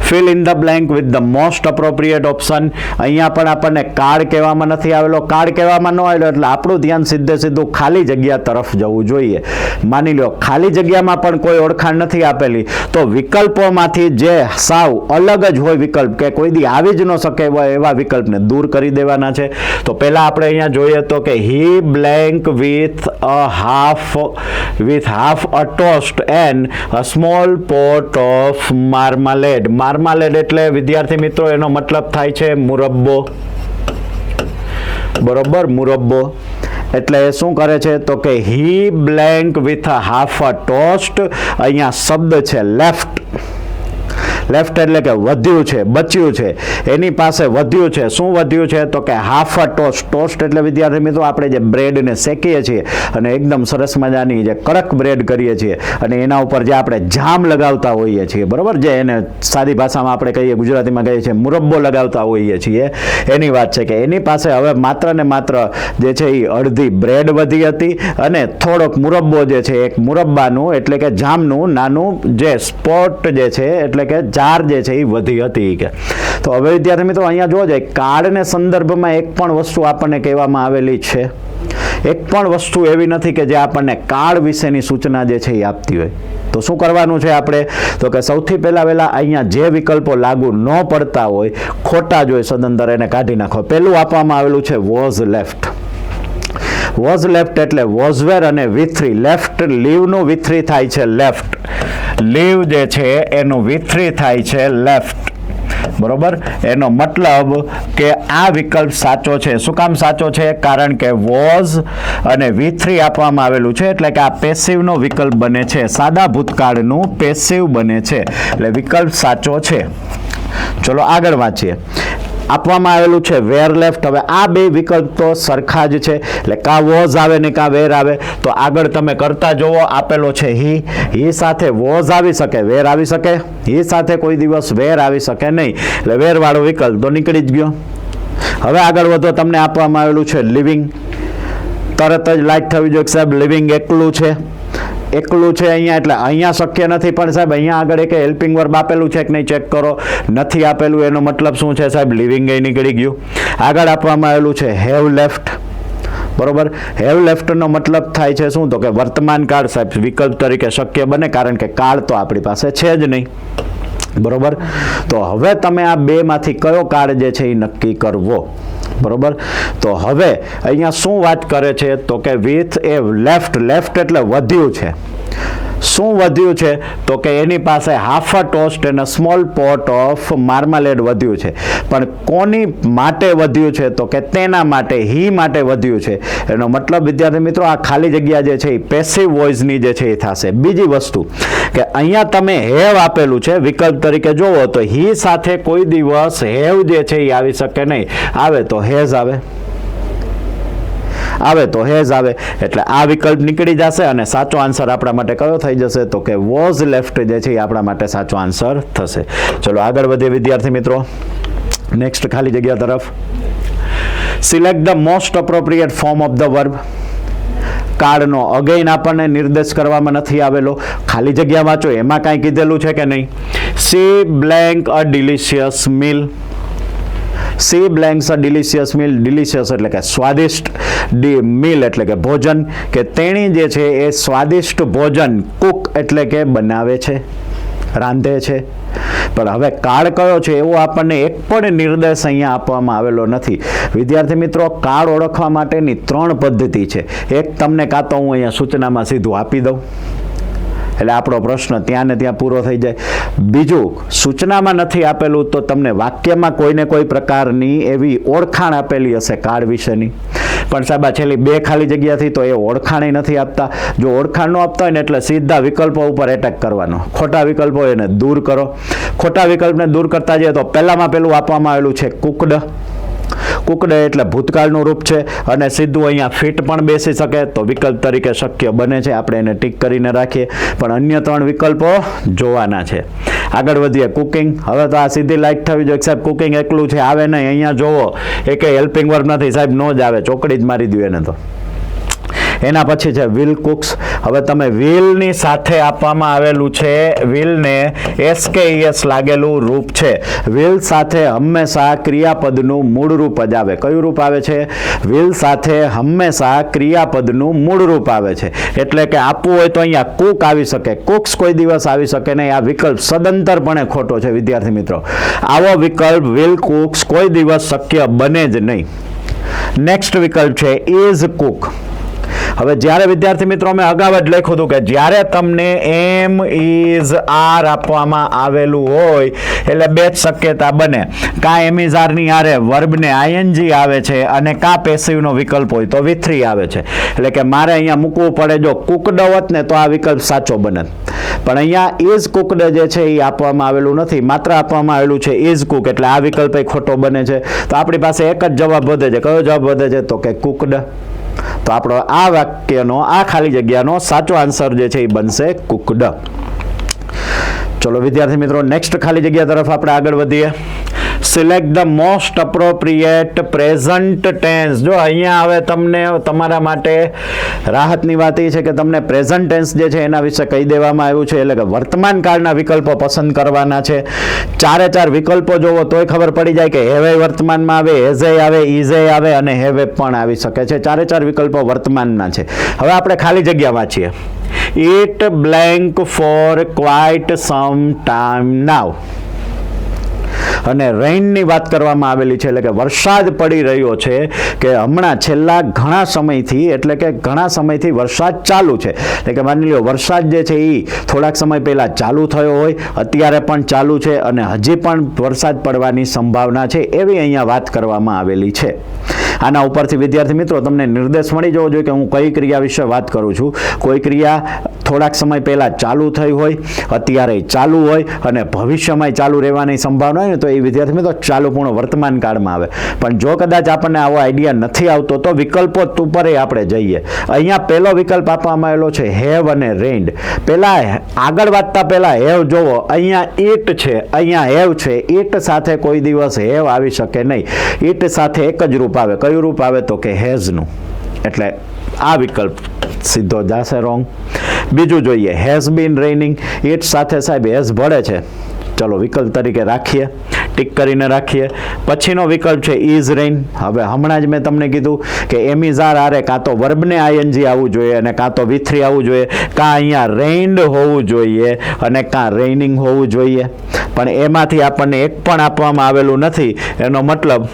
fill in the blank with the most appropriate option. અહીંયા પણ આપણને કાર્ડ કહેવામાં નથી આવેલો, કાર્ડ કહેવામાં ન આવેલો એટલે આપણું ધ્યાન સીધું ખાલી જગ્યા તરફ જવું જોઈએ. માની લો ખાલી જગ્યામાં પણ કોઈ ઓળખાણ નથી આપેલી, તો વિકલ્પોમાંથી જે સાવ અલગ જ હોય વિકલ્પ, કે કોઈ દી આવી જ ન શકે એવા વિકલ્પને દૂર કરી દેવાના છે. તો પહેલા આપણે અહીંયા જોઈએ તો કે he blank with half a toast and a small pot of marmalade. માર્માલેડ એટલે વિદ્યાર્થી મિત્રો એનો મતલબ થાય છે મુરબ્બો, બરોબર, મુરબ્બો. એટલે શું કરે છે તો કે he blank with a half a toast, અહીંયા શબ્દ છે લેફ્ટ એટલે કે વધ્યું છે, બચ્યું છે, એની પાસે વધ્યું છે. શું વધ્યું છે તો કે હાફ અ ટોસ્ટ એટલે વિદ્યાર્થી મિત્રો આપણે જે બ્રેડને શેકીએ છીએ અને એકદમ સરસ મજાની જે કડક બ્રેડ કરીએ છીએ અને એના ઉપર જે આપણે જામ લગાવતા હોઈએ છીએ, બરોબર, જે એને સાદી ભાષામાં આપણે કહીએ, ગુજરાતીમાં કહીએ છીએ મુરબ્બો લગાવતા હોઈએ છીએ, એની વાત છે કે એની પાસે હવે માત્ર ને માત્ર જે છે એ અડધી બ્રેડ વધી હતી અને થોડોક મુરબ્બો જે છે એક મુરબ્બાનું એટલે કે જામનું નાનું જે સ્પોટ જે છે એટલે કે જાર જે છે એ વધી હતી. કે તો હવે વિદ્યાર્થી મિત્રો અહીંયા જોવા જાય કાર્ડને સંદર્ભમાં એક પણ વસ્તુ આપણને કહેવામાં આવેલી છે, એક પણ વસ્તુ એવી નથી કે જે આપણને કાર્ડ વિશેની સૂચના જે છે એ આપતી હોય. તો શું કરવાનું છે આપણે, તો કે સૌથી પહેલા અહીંયા જે વિકલ્પો લાગુ ન પડતા હોય, ખોટા જ હોય સદંતર, એને કાઢી નાખો. પહેલું આપવામાં આવેલું છે વોઝ લેફ્ટ. વોઝ લેફ્ટ એટલે વોઝવેર અને વિથ્રી. લેફ્ટ લીવનું વિથ્રી થાય છે લેફ્ટ, લીવ જે છે એનું વિથ્રી થાય છે લેફ્ટ, બરોબર. એનો મતલબ કે આ વિકલ્પ સાચો છે. શું કામ સાચો છે, કારણ કે વોઝ અને વિથ્રી આપવામાં આવેલું છે એટલે કે આ પેસિવનો વિકલ્પ બને છે, સાદા ભૂતકાળનું પેસિવ બને છે, એટલે વિકલ્પ સાચો છે. ચલો આગળ વાંચીએ. આપવામાં આવેલું છે વેર લેફ્ટ. હવે આ બે વિકલ્પ તો સરખા જ છે, એટલે કા વોઝ આવે ને કા વેર આવે. તો આગળ તમે કરતા જોવો, આપેલો છે હી સાથે વોઝ આવી શકે, વેર આવી શકે, હી સાથે કોઈ દિવસ વેર આવી શકે નહીં, એટલે વેર વાળો વિકલ્પ તો નીકળી જ ગયો. હવે આગળ વધો. તમને આપવામાં આવેલું છે લિવિંગ. તરત જ લાઈટ થવી જોઈએ સાહેબ લિવિંગ એકલું છે, એકલું છે અહીંયા, એટલે અહીંયા શક્ય નથી. પણ સાહેબ અહીંયા આગળ એક હેલ્પિંગ વર્બ આપેલું છે કે નહીં ચેક કરો. નથી આપેલું એનો મતલબ શું છે સાહેબ? લિવિંગ એ નીકળી ગયું. આગળ આપવામાં આવેલું છે હેવ લેફ્ટ, બરોબર. હેવ લેફ્ટનો મતલબ થાય છે શું? તો કે વર્તમાન કાળ સાહેબ વિકલ્પ તરીકે શક્ય બને, કારણ કે કાળ તો આપણી પાસે છે જ નહીં, બરોબર. તો હવે તમે આ બેમાંથી કયો કાળ જે છે એ નક્કી કરવો, બરોબર. તો હવે અહીંયા શું વાત કરે છે? તો કે વિથ એ લેફ્ટ, લેફ્ટ એટલે વધ્યું છે. શું વધ્યું છે? તો કે એની પાસે half a toast and a small pot of marmalade વધ્યું છે. પણ કોની માટે વધ્યું છે? તો કે તેના માટે, હી માટે વધ્યું છે. એનો મતલબ વિદ્યાર્થી મિત્રો આ ખાલી જગ્યા જે છે એ પેસિવ વોઇસની જે છે એ થશે. બીજી વસ્તુ કે અહીંયા તમે હેવ આપેલું છે વિકલ્પ તરીકે જોવો તો હી સાથે કોઈ દિવસ હેવ જે છે એ આવી શકે નહીં. આવે તો હેઝ આવે, આવે તો હેઝ આવે, એટલે આ વિકલ્પ નીકળી જશે અને સાચો આન્સર આપણા માટે કયો થઈ જશે? તો કે વોઝ લેફ્ટ જે છે એ આપણા માટે સાચો આન્સર થશે. ચલો આગળ વધીએ વિદ્યાર્થી મિત્રો નેક્સ્ટ ખાલી જગ્યા તરફ. Select the most appropriate form of the verb. કાળનો અગેન આપણને નિર્દેશ કરવામાં નથી આવેલો. ખાલી જગ્યા વાંચો, એમાં કાંઈ કીધેલું છે કે નહીં? સી બ્લેન્ક અ ડિલિશિયસ મીલ. સી બ્લેન્ક્સ અ ડિલિશિયસ મીલ. ડિલિશિયસ એટલે કે સ્વાદિષ્ટ, મીલ એટલે કે ભોજન, કે તેણી જે છે એ સ્વાદિષ્ટ ભોજન કુક એટલે કે બનાવે છે, રાંધે છે. પણ હવે કાળ કયો છે એવો આપણને એક પણ નિર્દેશ અહીંયા આપવામાં આવેલો નથી. વિદ્યાર્થી મિત્રો કાળ ઓળખવા માટેની 3 પદ્ધતિ છે. એક તમને કાં તો હું અહીંયા સૂચનામાં સીધું આપી દઉં, એટલે આપણો પ્રશ્ન ત્યાં ને ત્યાં પૂરો થઈ જાય. બીજું, સૂચનામાં નથી આપેલું તો તમને વાક્યમાં કોઈને કોઈ પ્રકારની એવી ઓળખાણ આપેલી હશે કાળ વિશેની. પણ સાહેબ આ છેલ્લી 2 ખાલી જગ્યાથી તો એ ઓળખાણ નથી આપતા. જો ઓળખાણ ન આપતા હોય ને એટલે સીધા વિકલ્પો ઉપર એટેક કરવાનો. ખોટા વિકલ્પો એને દૂર કરો. ખોટા વિકલ્પને દૂર કરતા જઈએ તો પહેલામાં પેલું આપવામાં આવેલું છે કુકડ. કુકડ એટલે ભૂતકાળનું રૂપ છે અને સીધું અહીંયા ફિટ પણ બેસી શકે, તો વિકલ્પ તરીકે શક્ય બને છે. આપણે એને ટીક કરીને રાખીએ. પણ અન્ય 3 વિકલ્પો જોવાના છે. આગળ વધીએ કુકિંગ. હવે તો આ સીધી લાઈટ થવી જોઈએ સાહેબ, કુકિંગ એકલું છે, આવે નહીં. અહીંયા જોવો એ કંઈ હેલ્પિંગ વર્બ નથી સાહેબ, નો જ આવે, ચોકડી જ મારી દો એને. તો એના પછી છે વિલ કુક્સ. હવે તમે વિલની સાથે આપવામાં આવેલું છે, વિલને SKES લાગેલું રૂપ છે. વિલ સાથે હંમેશા ક્રિયાપદનું મૂળ રૂપ જ આવે. કયું રૂપ આવે છે? વિલ સાથે હંમેશા ક્રિયાપદનું મૂળ રૂપ આવે છે. એટલે કે આપવું હોય તો અહીંયા કુક આવી શકે, કુક્સ કોઈ દિવસ આવી શકે નહીં. આ વિકલ્પ સદંતરપણે ખોટો છે વિદ્યાર્થી મિત્રો. આવો વિકલ્પ વિલ કુક્સ કોઈ દિવસ શક્ય બને જ નહીં. નેક્સ્ટ વિકલ્પ છે ઇઝ કુક. હવે જ્યારે વિદ્યાર્થી મિત્રો મેં અગાઉ જ લખ્યું હતું કે જ્યારે તમને એમ ઇઝ આર આપવામાં આવેલું હોય એટલે 2 જ શક્યતા બને. કાં એમ ઇઝ આરની આરે વર્બને ING આવે છે અને કાં પેસિવનો વિકલ્પ હોય તો V3 આવે છે. એટલે કે મારે અહીંયા મૂકવું પડે, જો કુકડ હોત ને તો આ વિકલ્પ સાચો બને. પણ અહીંયા ઇઝ કુકડ જે છે એ આપવામાં આવેલું નથી, માત્ર આપવામાં આવેલું છે ઇઝ કુક, એટલે આ વિકલ્પ ખોટો બને છે. તો આપણી પાસે એક જ જવાબ વધે છે. કયો જવાબ વધે છે? તો કે કુકડ. તો આપણો આ વાક્યનો, આ ખાલી જગ્યાનો સાચો આન્સર જે છે એ બનશે કુકડ. ચલો વિદ્યાર્થી મિત્રો નેક્સ્ટ ખાલી જગ્યા તરફ આપણે આગળ વધીએ. Select the most appropriate present tense. જો અહીંયા હવે તમને તમારા માટે રાહતની વાત એ છે કે તમને પ્રેઝન્ટ ટેન્સ જે છે એના વિશે કહી દેવામાં આવ્યું છે. એટલે કે વર્તમાન કાળના વિકલ્પો પસંદ કરવાના છે. 4 વિકલ્પો જોવો તોય ખબર પડી જાય કે હેવે વર્તમાનમાં આવે, હેઝે આવે, ઇઝે આવે અને હેવે પણ આવી શકે છે. 4 વિકલ્પો વર્તમાનના છે. હવે આપણે ખાલી જગ્યા વાંચીએ. It blank for quite some time now. અને રેઇનની વાત કરવામાં આવેલી છે, એટલે કે વરસાદ પડી રહ્યો છે કે હમણાં છેલ્લા ઘણા સમયથી, એટલે કે ઘણા સમયથી વરસાદ ચાલુ છે. એટલે કે માની લો વરસાદ જે છે એ થોડાક સમય પહેલાં ચાલુ થયો હોય, અત્યારે પણ ચાલુ છે અને હજી પણ વરસાદ પડવાની સંભાવના છે, એવી અહીંયા વાત કરવામાં આવેલી છે. આના ઉપરથી વિદ્યાર્થી મિત્રો તમને નિર્દેશ મળી જવો જોઈએ કે હું કઈ ક્રિયા વિશે વાત કરું છું. કોઈ ક્રિયા થોડાક સમય પહેલાં ચાલુ થઈ હોય, અત્યારે ચાલુ હોય અને ભવિષ્યમાં ચાલુ રહેવાની સંભાવના હોય ને તો એ વિદ્યાર્થી મિત્રો ચાલુપૂર્ણ વર્તમાન કાળમાં આવે. પણ જો કદાચ આપણને આવો આઈડિયા નથી આવતો તો વિકલ્પો ઉપર આપણે જઈએ. અહીંયા પહેલો વિકલ્પ આપવામાં આવેલો છે હેવ અને રેઇન્ડ. પહેલાં આગળ વાંચતા પહેલાં હેવ જોવો, અહીંયા ઈટ છે, અહીંયા હેવ છે. ઈટ સાથે કોઈ દિવસ હેવ આવી શકે નહીં. ઈટ સાથે એક જ રૂપ આવે. કયું રૂપ આવે? તો કે હેઝનું. એટલે આ વિકલ્પ સીધો જશે રોંગ. બીજું જોઈએ, હેઝ બીન રેઇનિંગ. ઇટ સાથે સાહેબ હેઝ ભળે છે, ચલો વિકલ્પ તરીકે રાખીએ, ટીક કરીને રાખીએ. પછીનો વિકલ્પ છે ઇઝ રેઇન. હવે હમણાં જ મેં તમને કીધું કે એમિઝાર આરે કાં તો વર્બને આઈએનજી આવવું જોઈએ અને કાં તો V3 આવવું જોઈએ, કાં અહીંયા રેઇન્ડ હોવું જોઈએ અને કાં રેઇનિંગ હોવું જોઈએ, પણ એમાંથી આપણને એક પણ આપવામાં આવેલું નથી. એનો મતલબ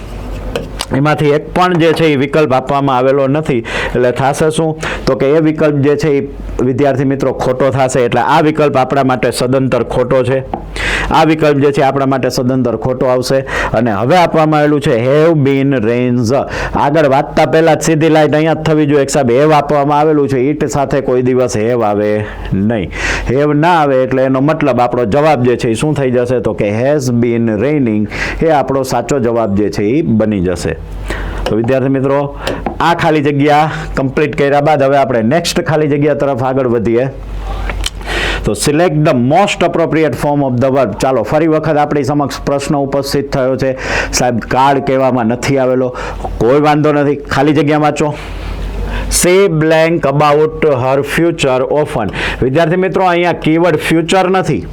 એમાંથી એક પણ જે છે એ વિકલ્પ આપવામાં આવેલો નથી. એટલે થશે શું તો કે એ વિકલ્પ જે છે એ વિદ્યાર્થી મિત્રો ખોટો થશે. એટલે આ વિકલ્પ આપણા માટે સદંતર ખોટો છે. આ વિકલ્પ જે છે આપણા માટે સદંતર ખોટો આવશે. અને હવે આપવામાં આવેલું છે હેવ બીન રેન્સ. આગળ વાંચતા પહેલા જ સીધી લાઈટ અહીંયા જ થવી જોઈએ. સાહેબ હેવ આપવામાં આવેલું છે, ઈટ સાથે કોઈ દિવસ હેવ આવે નહીં. હેવ ના આવે એટલે એનો મતલબ આપણો જવાબ જે છે એ શું થઈ જશે તો કે હેઝ બીન રેઇનિંગ એ આપણો સાચો જવાબ જે છે એ બની જશે. તો વિદ્યાર્થી મિત્રો, આ ખાલી જગ્યા કમ્પ્લીટ કર્યા બાદ હવે આપણે નેક્સ્ટ ખાલી જગ્યા તરફ આગળ વધીએ. તો select the most appropriate form of the verb. ચાલો ફરી વખત આપણી સમક્ષ પ્રશ્ન ઉપસ્થિત થયો છે, સાહેબ કાર્ડ કહેવામાં નથી આવેલો. કોઈ વાંધો નથી, ખાલી જગ્યા વાંચો. સે blank about her future often. વિદ્યાર્થી મિત્રો, અહીંયા કીવર્ડ ફ્યુચર નથી.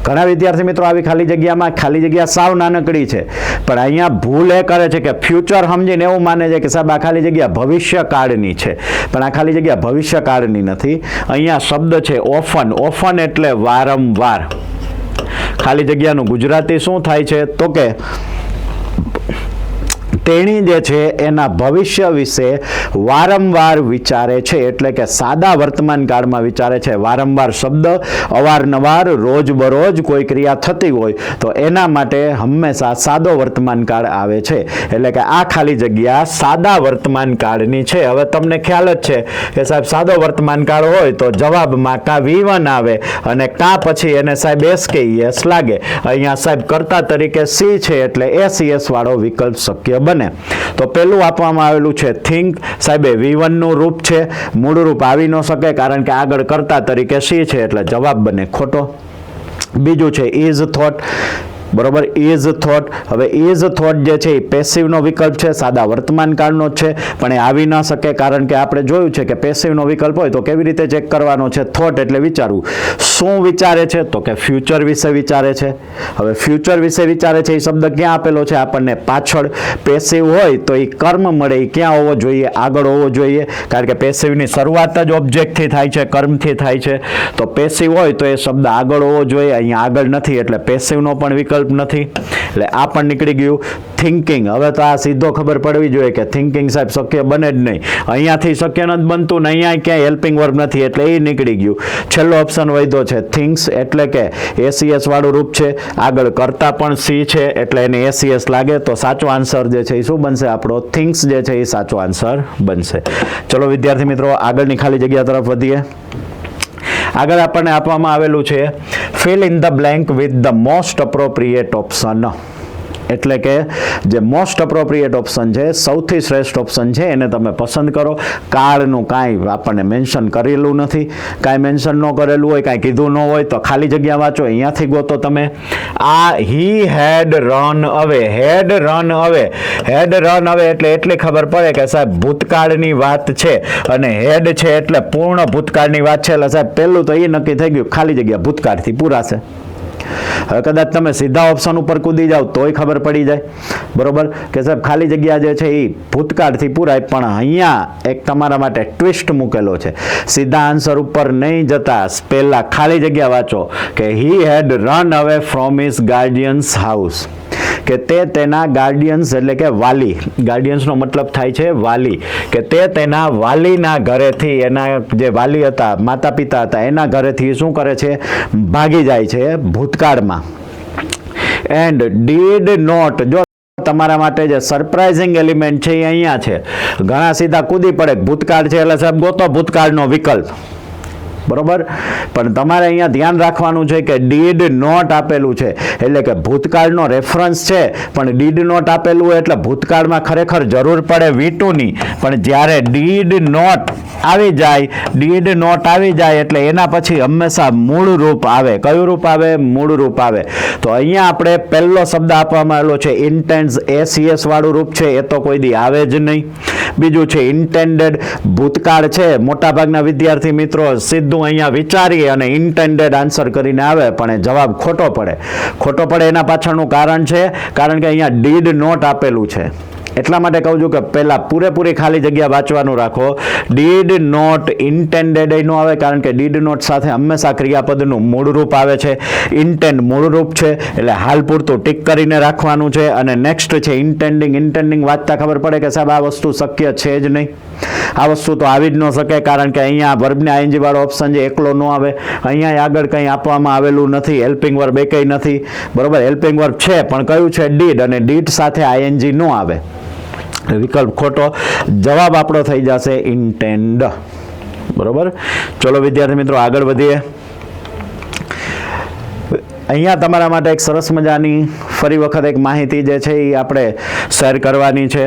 ઘણા વિદ્યાર્થી મિત્રો આવી ખાલી જગ્યામાં ખાલી જગ્યા સાવ નાનકડી છે, પણ અહીંયા ભૂલ એ કરે છે કે ફ્યુચર સમજીને એવું માને છે કે સાહેબ આ ખાલી જગ્યા ભવિષ્યકાળની છે, પણ આ ખાલી જગ્યા ભવિષ્યકાળની નથી. અહીંયા શબ્દ છે ઓફન. ઓફન એટલે વારંવાર. ખાલી જગ્યાનું ગુજરાતી શું થાય છે તો કે તેણી જે છે એના ભવિષ્ય વિશે વારંવાર વિચારે છે, એટલે કે સાદા વર્તમાન કાળમાં વિચારે છે. વારંવાર શબ્દ અવારનવાર રોજબરોજ કોઈ ક્રિયા થતી હોય તો એના માટે હંમેશા સાદો વર્તમાન કાળ આવે છે. એટલે કે આ ખાલી જગ્યા સાદા વર્તમાન કાળની છે. હવે તમને ખ્યાલ જ છે કે સાહેબ સાદો વર્તમાન કાળ હોય તો જવાબમાં કાં V1 આવે અને કાં પછી એને સાહેબ S કે ES લાગે. અહીંયા સાહેબ કર્તા તરીકે C છે એટલે SES વાળો વિકલ્પ શક્ય બને. તો પેલું આપવામાં આવેલું છે થિંક. સાહેબે V1 નું રૂપ છે, મૂળ રૂપ આવી ન શકે કારણ કે આગળ કર્તા તરીકે C છે એટલે જવાબ બને ખોટો. બીજું છે ઇઝ થોટ. બરોબર, ઇઝ થોટ. હવે ઇઝ થોટ જે છે એ પેસિવનો વિકલ્પ છે, સાદા વર્તમાન કાળનો જ છે, પણ એ આવી ન શકે કારણ કે આપણે જોયું છે કે પેસિવનો વિકલ્પ હોય તો કેવી રીતે ચેક કરવાનો છે. થોટ એટલે વિચારવું. શું વિચારે છે તો કે ફ્યુચર વિશે વિચારે છે. હવે ફ્યુચર વિશે વિચારે છે એ શબ્દ ક્યાં આપેલો છે આપણને પાછળ. પેસિવ હોય તો એ કર્મ મળે એ ક્યાં હોવો જોઈએ, આગળ હોવો જોઈએ, કારણ કે પેસિવની શરૂઆત જ ઓબ્જેક્ટથી થાય છે, કર્મથી થાય છે. તો પેસિવ હોય તો એ શબ્દ આગળ હોવો જોઈએ, અહીંયા આગળ નથી એટલે પેસિવનો પણ વિકલ્પ નથી, એટલે આ પણ નીકળી ગયું. થિંકિંગ. હવે તો આ સીધો ખબર પડવી જોઈએ કે થિંકિંગ સાહેબ શક્ય બને જ નહીં. અહીંયાથી શક્ય નથી બનતું ને અહીંયા ક્યાંય હેલ્પિંગ વર્બ નથી એટલે એ નીકળી ગયું. છેલ્લો ઓપ્શન વધ્યો છે થિંગ્સ, એટલે કે SES વાળું રૂપ છે, આગળ કરતા પણ C છે એટલે એને SES લાગે. તો સાચો આન્સર જે છે એ શું બનશે આપણો થિંગ્સ જે છે એ સાચો આન્સર બનશે. ચલો વિદ્યાર્થી મિત્રો, આગળની ખાલી જગ્યા તરફ વધીએ. આગળ આપણને આપવામાં આવેલું છે fill in the blank with the most appropriate option. એટલે કે જે મોસ્ટ અપ્રોપ્રિએટ ઓપ્શન છે, સૌથી શ્રેષ્ઠ ઓપ્શન છે એને તમે પસંદ કરો. કાળનું કાંઈ આપણને મેન્શન કરેલું નથી, કાંઈ મેન્શન ન કરેલું હોય, કાંઈ કીધું ન હોય તો ખાલી જગ્યા વાંચો, અહીંયાથી ગોતો તમે. આ હી હેડ રન અવે. હેડ રન અવે. હેડ રન અવે એટલે એટલી ખબર પડે કે સાહેબ ભૂતકાળની વાત છે અને હેડ છે એટલે પૂર્ણ ભૂતકાળની વાત છે. એટલે સાહેબ પહેલું તો એ નક્કી થઈ ગયું ખાલી જગ્યા ભૂતકાળથી પૂરાશે. હવે કદાચ તમે સીધા ઓપ્શન ઉપર કૂદી જાઓ તોય ખબર પડી જાય, બરોબર, કે સાહેબ ખાલી જગ્યા જે છે એ ભૂતકાળથી પૂરાય. પણ અહીંયા એક તમારા માટે ટ્વિસ્ટ મૂકેલો છે. સીધા આન્સર ઉપર નહીં જતા પહેલા ખાલી જગ્યા વાંચો કે he head run away from his guardian's house. કે તે તેના ગાર્ડિયન્સ એટલે કે વાલી, ગાર્ડિયન્સનો મતલબ થાય છે વાલી, કે તે તેના વાલીના ઘરેથી, એના જે વાલી હતા, માતા પિતા હતા, એના ઘરેથી શું કરે છે, ભાગી જાય છે ભૂતકાળમાં. And did not. જો તમારા માટે જે સરપ્રાઇઝિંગ એલિમેન્ટ છે એ અહીંયા છે. ઘણા સીધા કૂદી પડે ભૂતકાળ છે એટલે સાહેબ ગોતો ભૂતકાળનો વિકલ્પ, બરોબર, પણ તમારે અહીંયા ધ્યાન રાખવાનું છે કે ડીડ નોટ આપેલું છે એટલે કે ભૂતકાળનો રેફરન્સ છે, પણ ડીડ નોટ આપેલું હોય એટલે ભૂતકાળમાં ખરેખર જરૂર પડે V2 ની, પણ જ્યારે ડીડ નોટ આવી જાય, ડીડ નોટ આવી જાય એટલે એના પછી હંમેશા મૂળ રૂપ આવે. કયું રૂપ આવે? મૂળ રૂપ આવે. તો અહીંયા આપણે પહેલો શબ્દ આપવામાં આવેલો છે ઇન્ટેન્સ, SES વાળું રૂપ છે, એ તો કોઈ દી આવે જ નહીં. બીજું છે ઇન્ટેન્ડેડ, ભૂતકાળ છે. મોટાભાગના વિદ્યાર્થી મિત્રો સીધું અહીંયા વિચારી અને ઇન્ટેન્ડેડ આન્સર કરીને આવે, પણ એ જવાબ ખોટો પડે. એના પાછળનું કારણ છે કારણ કે અહીંયા ડીડ નોટ આપેલું છે. એટલા માટે કહું છું કે પહેલાં પૂરેપૂરી ખાલી જગ્યા વાંચવાનું રાખો. ડીડ નોટ ઇન્ટેન્ડેડ નો આવે કારણ કે ડીડ નોટ સાથે હંમેશા ક્રિયાપદનું મૂળરૂપ આવે છે. ઇન્ટેન્ડ મૂળરૂપ છે એટલે હાલ પૂરતું ટીક કરીને રાખવાનું છે. અને નેક્સ્ટ છે ઇન્ટેન્ડિંગ વાંચતા ખબર પડે કે સાહેબ આ વસ્તુ શક્ય છે જ નહીં, આ વસ્તુ તો આવી જ ન શકે કારણ કે અહીંયા વર્બને આઈએનજી વાળો ઓપ્શન જે એકલો ન આવે. અહીંયા આગળ કંઈ આપવામાં આવેલું નથી, હેલ્પિંગ વર્બ એ કંઈ નથી. બરોબર, હેલ્પિંગ વર્બ છે પણ કયું છે? ડીડ, અને ડીડ સાથે આઈએનજી ન આવે. વિકલ્પ ખોટો. જવાબ આપણો થઈ જશે ઇન્ટેન્ડ. બરોબર, ચલો વિદ્યાર્થી મિત્રો આગળ વધીએ. અહીંયા તમારા માટે એક સરસ મજાની ફરી વખત એક માહિતી જે છે એ આપણે શેર કરવાની છે.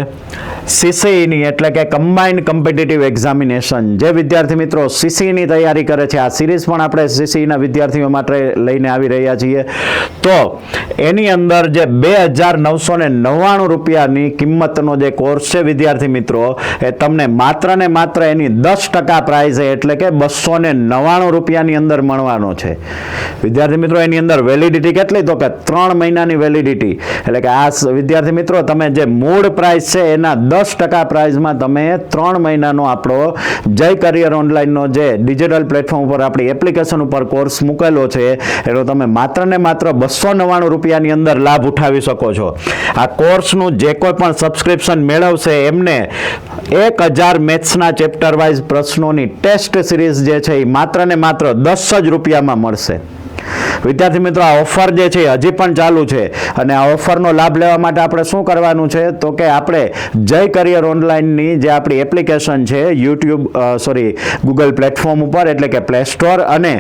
સીસીઈની એટલે કે કમ્બાઇન્ડ કોમ્પિટિટિવ એક્ઝામિનેશન, જે વિદ્યાર્થી મિત્રો સીસીઈની તૈયારી કરે છે, આ સિરીઝ પણ આપણે સીસીઈના વિદ્યાર્થીઓ માટે લઈને આવી રહ્યા છીએ. તો એની અંદર જે 2,999 રૂપિયાની કિંમતનો જે કોર્સ છે વિદ્યાર્થી મિત્રો, એ તમને માત્ર ને માત્ર એની 10% પ્રાઇઝ એટલે કે 299 રૂપિયાની અંદર મળવાનો છે. વિદ્યાર્થી મિત્રો એની અંદર વેલિડિટી કેટલી? તો કે 3 મહિનાની વેલિડિટી. એટલે કે આ વિદ્યાર્થી મિત્રો તમે જે મૂળ પ્રાઇસ છે એના 10% પ્રાઇઝમાં તમે 3 મહિનાનો આપણો જય કરિયર ઓનલાઈનનો જે ડિજિટલ પ્લેટફોર્મ ઉપર આપણી એપ્લિકેશન ઉપર કોર્સ મૂકેલો છે એનો તમે માત્ર ને માત્ર 299 રૂપિયાની અંદર લાભ ઉઠાવી શકો છો. આ કોર્સનું જે કોઈ પણ સબસ્ક્રિપ્શન મેળવશે એમને 1000 મેથ્સના ચેપ્ટર વાઇઝ પ્રશ્નોની ટેસ્ટ સિરીઝ જે છે એ માત્ર ને માત્ર 10 જ રૂપિયામાં મળશે. વિદ્યાર્થી મિત્રો આ ઓફર જે છે હજી પણ ચાલુ છે અને આ ઓફરનો લાભ લેવા માટે આપણે શું કરવાનું છે તો કે આપણે જય કરિયર ઓનલાઈનની જે આપણી એપ્લિકેશન છે ગૂગલ પ્લેટફોર્મ ઉપર એટલે કે પ્લે સ્ટોર અને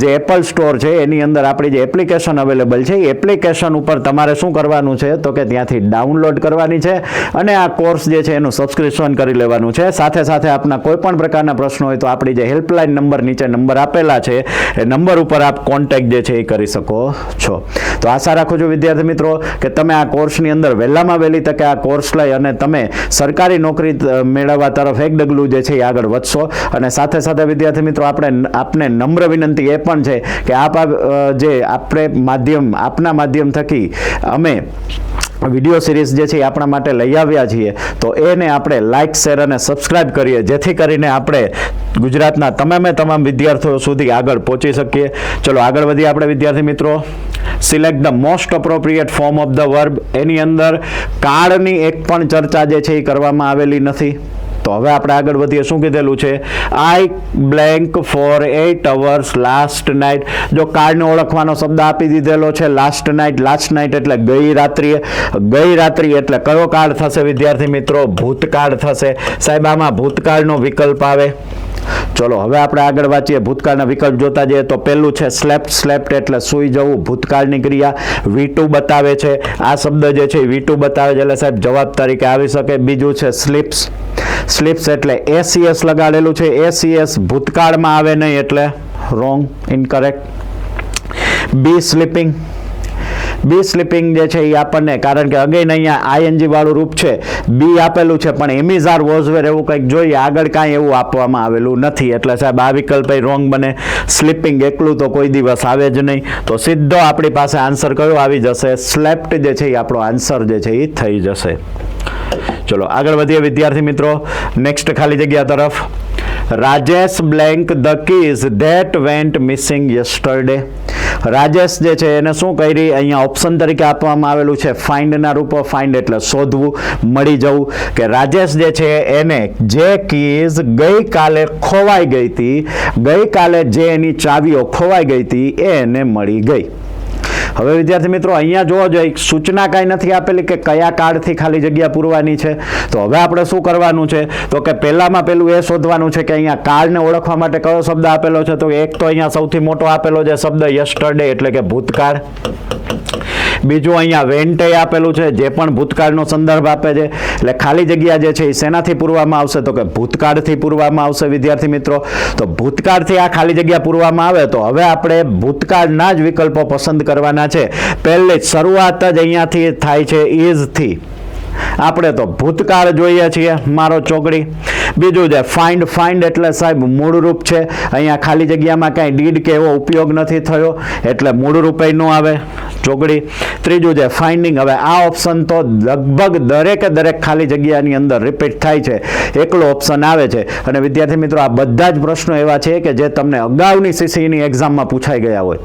જે એપલ સ્ટોર છે એની અંદર આપણી જે એપ્લિકેશન અવેલેબલ છે એ એપ્લિકેશન ઉપર તમારે શું કરવાનું છે તો કે ત્યાંથી ડાઉનલોડ કરવાની છે અને આ કોર્સ જે છે એનું સબસ્ક્રિપ્શન કરી લેવાનું છે. સાથે સાથે આપના કોઈ પણ પ્રકારના પ્રશ્નો હોય તો આપણી જે હેલ્પલાઇન નંબર નીચે નંબર આપેલા છે એ નંબર ઉપર આપ કોન્ટેક્ટ જે છે એ કરી શકો છો. તો આશા રાખું છું વિદ્યાર્થી મિત્રો કે તમે આ કોર્સની અંદર વહેલામાં વહેલી તકે આ કોર્સ લઈ અને તમે સરકારી નોકરી મેળવવા તરફ એક ડગલું જે છે એ આગળ વધશો. અને સાથે સાથે વિદ્યાર્થી મિત્રો આપને નમ્ર વિનંતી એ પણ છે કે આપના માધ્યમ થકી અમે વિડીયો સિરીઝ જે છે એ આપણા માટે લઈ આવ્યા છીએ તો એને આપણે લાઇક, શેર અને સબસ્ક્રાઇબ કરીએ જેથી કરીને આપણે ગુજરાતના તમામ વિદ્યાર્થીઓ સુધી આગળ પહોંચી શકીએ. ચલો આગળ વધીએ આપણે વિદ્યાર્થી મિત્રો. Select the most appropriate form of the verb. એની અંદર કાળની એક પણ ચર્ચા જે છે એ કરવામાં આવેલી નથી. તો હવે આપણે આગળ વધીએ. શું કીધેલું છે? I blank for 8 hours last night. જો કાળને ઓળખવાનો શબ્દ આપી દીધેલો છે લાસ્ટ નાઇટ એટલે ગઈ રાત્રિ એટલે કયો કાળ થશે વિદ્યાર્થી મિત્રો? ભૂતકાળ થશે. સાહેબ આમાં ભૂતકાળનો વિકલ્પ આવે. ચલો હવે આપણે આગળ વાંચીએ. ભૂતકાળના વિકલ્પ જોતા જઈએ તો પહેલું છે સ્લેપ્ટ એટલે સૂઈ જવું, ભૂતકાળની ક્રિયા. V2 બતાવે છે, આ શબ્દ જે છે V2 બતાવે છે એટલે સાહેબ જવાબ તરીકે આવી શકે. બીજું છે સ્લીપ્સ એટલે ACS લગાડેલું છે. ACS ભૂતકાળમાં આવે નહીં એટલે રોંગ, ઇનકરેક્ટ. બી સ્લીપિંગ જે છે એ આપણને કારણ કે અગેન અહીંયા આઈએનજી વાળું રૂપ છે, બી આપેલું છે પણ એમિઝાર વોઝવેર એવું કંઈક જોઈએ, આગળ કાંઈ એવું આપવામાં આવેલું નથી એટલે સાહેબ આ વિકલ્પ રોંગ બને. સ્લીપિંગ એકલું તો કોઈ દિવસ આવે જ નહીં. તો સીધો આપણી પાસે આન્સર કયો આવી જશે? સ્લેપ્ટ જે છે એ આપણો આન્સર જે છે એ થઈ જશે. ચલો આગળ વધીએ વિદ્યાર્થી મિત્રો નેક્સ્ટ ખાલી જગ્યા તરફ. Rajesh blank the keys that vent missing yesterday. Rajesh જે છે એને શું કરી? અહીંયા ઓપ્શન તરીકે આપવામાં આવેલું છે ફાઇન્ડના રૂપો. ફાઇન્ડ એટલે શોધવું, મળી જવું. કે રાજેશ જે છે એને જે કીઝ ગઈકાલે ખોવાઈ ગઈ હતી, ગઈકાલે જે એની ચાવીઓ ખોવાઈ ગઈ હતી એ એને મળી ગઈ. હવે વિદ્યાર્થી મિત્રો અહીંયા જોવો જોઈએ સૂચના કાંઈ નથી આપેલી કે કયા કાળથી ખાલી જગ્યા પૂરવાની છે. તો હવે આપણે શું કરવાનું છે તો કે પહેલું એ શોધવાનું છે કે અહીંયા કાળને ઓળખવા માટે કયો શબ્દ આપેલો છે. તો એક તો અહીંયા સૌથી મોટો આપેલો છે શબ્દ યસ્ટરડે એટલે કે ભૂતકાળ. બીજું અહીંયા વેન્ટે આપેલું છે જે પણ ભૂતકાળનો સંદર્ભ આપે છે એટલે ખાલી જગ્યા જે છે એ શેનાથી પૂરવામાં આવશે તો કે ભૂતકાળથી પૂરવામાં આવશે વિદ્યાર્થી મિત્રો. તો ભૂતકાળથી આ ખાલી જગ્યા પૂરવામાં આવે તો હવે આપણે ભૂતકાળના જ વિકલ્પો પસંદ કરવાના છે. પહેલી શરૂઆત જ અહીંયાથી થાય છે ઇઝથી. આપણે તો ભૂતકાળ જોઈએ છીએ મારો ચોકડી. બીજું છે ફાઇન્ડ એટલે સાહેબ મૂળરૂપ છે, અહીંયા ખાલી જગ્યામાં કાંઈ ડીડ કે એવો ઉપયોગ નથી થયો એટલે મૂળરૂપે ન આવે ચોકડી. ત્રીજું છે ફાઇન્ડિંગ. હવે આ ઓપ્શન તો લગભગ દરેક ખાલી જગ્યાની અંદર રિપીટ થાય છે, એકલો ઓપ્શન આવે છે. અને વિદ્યાર્થી મિત્રો આ બધા જ પ્રશ્નો એવા છે કે જે તમને અગાઉની સીસીની એક્ઝામમાં પૂછાઈ ગયા હોય.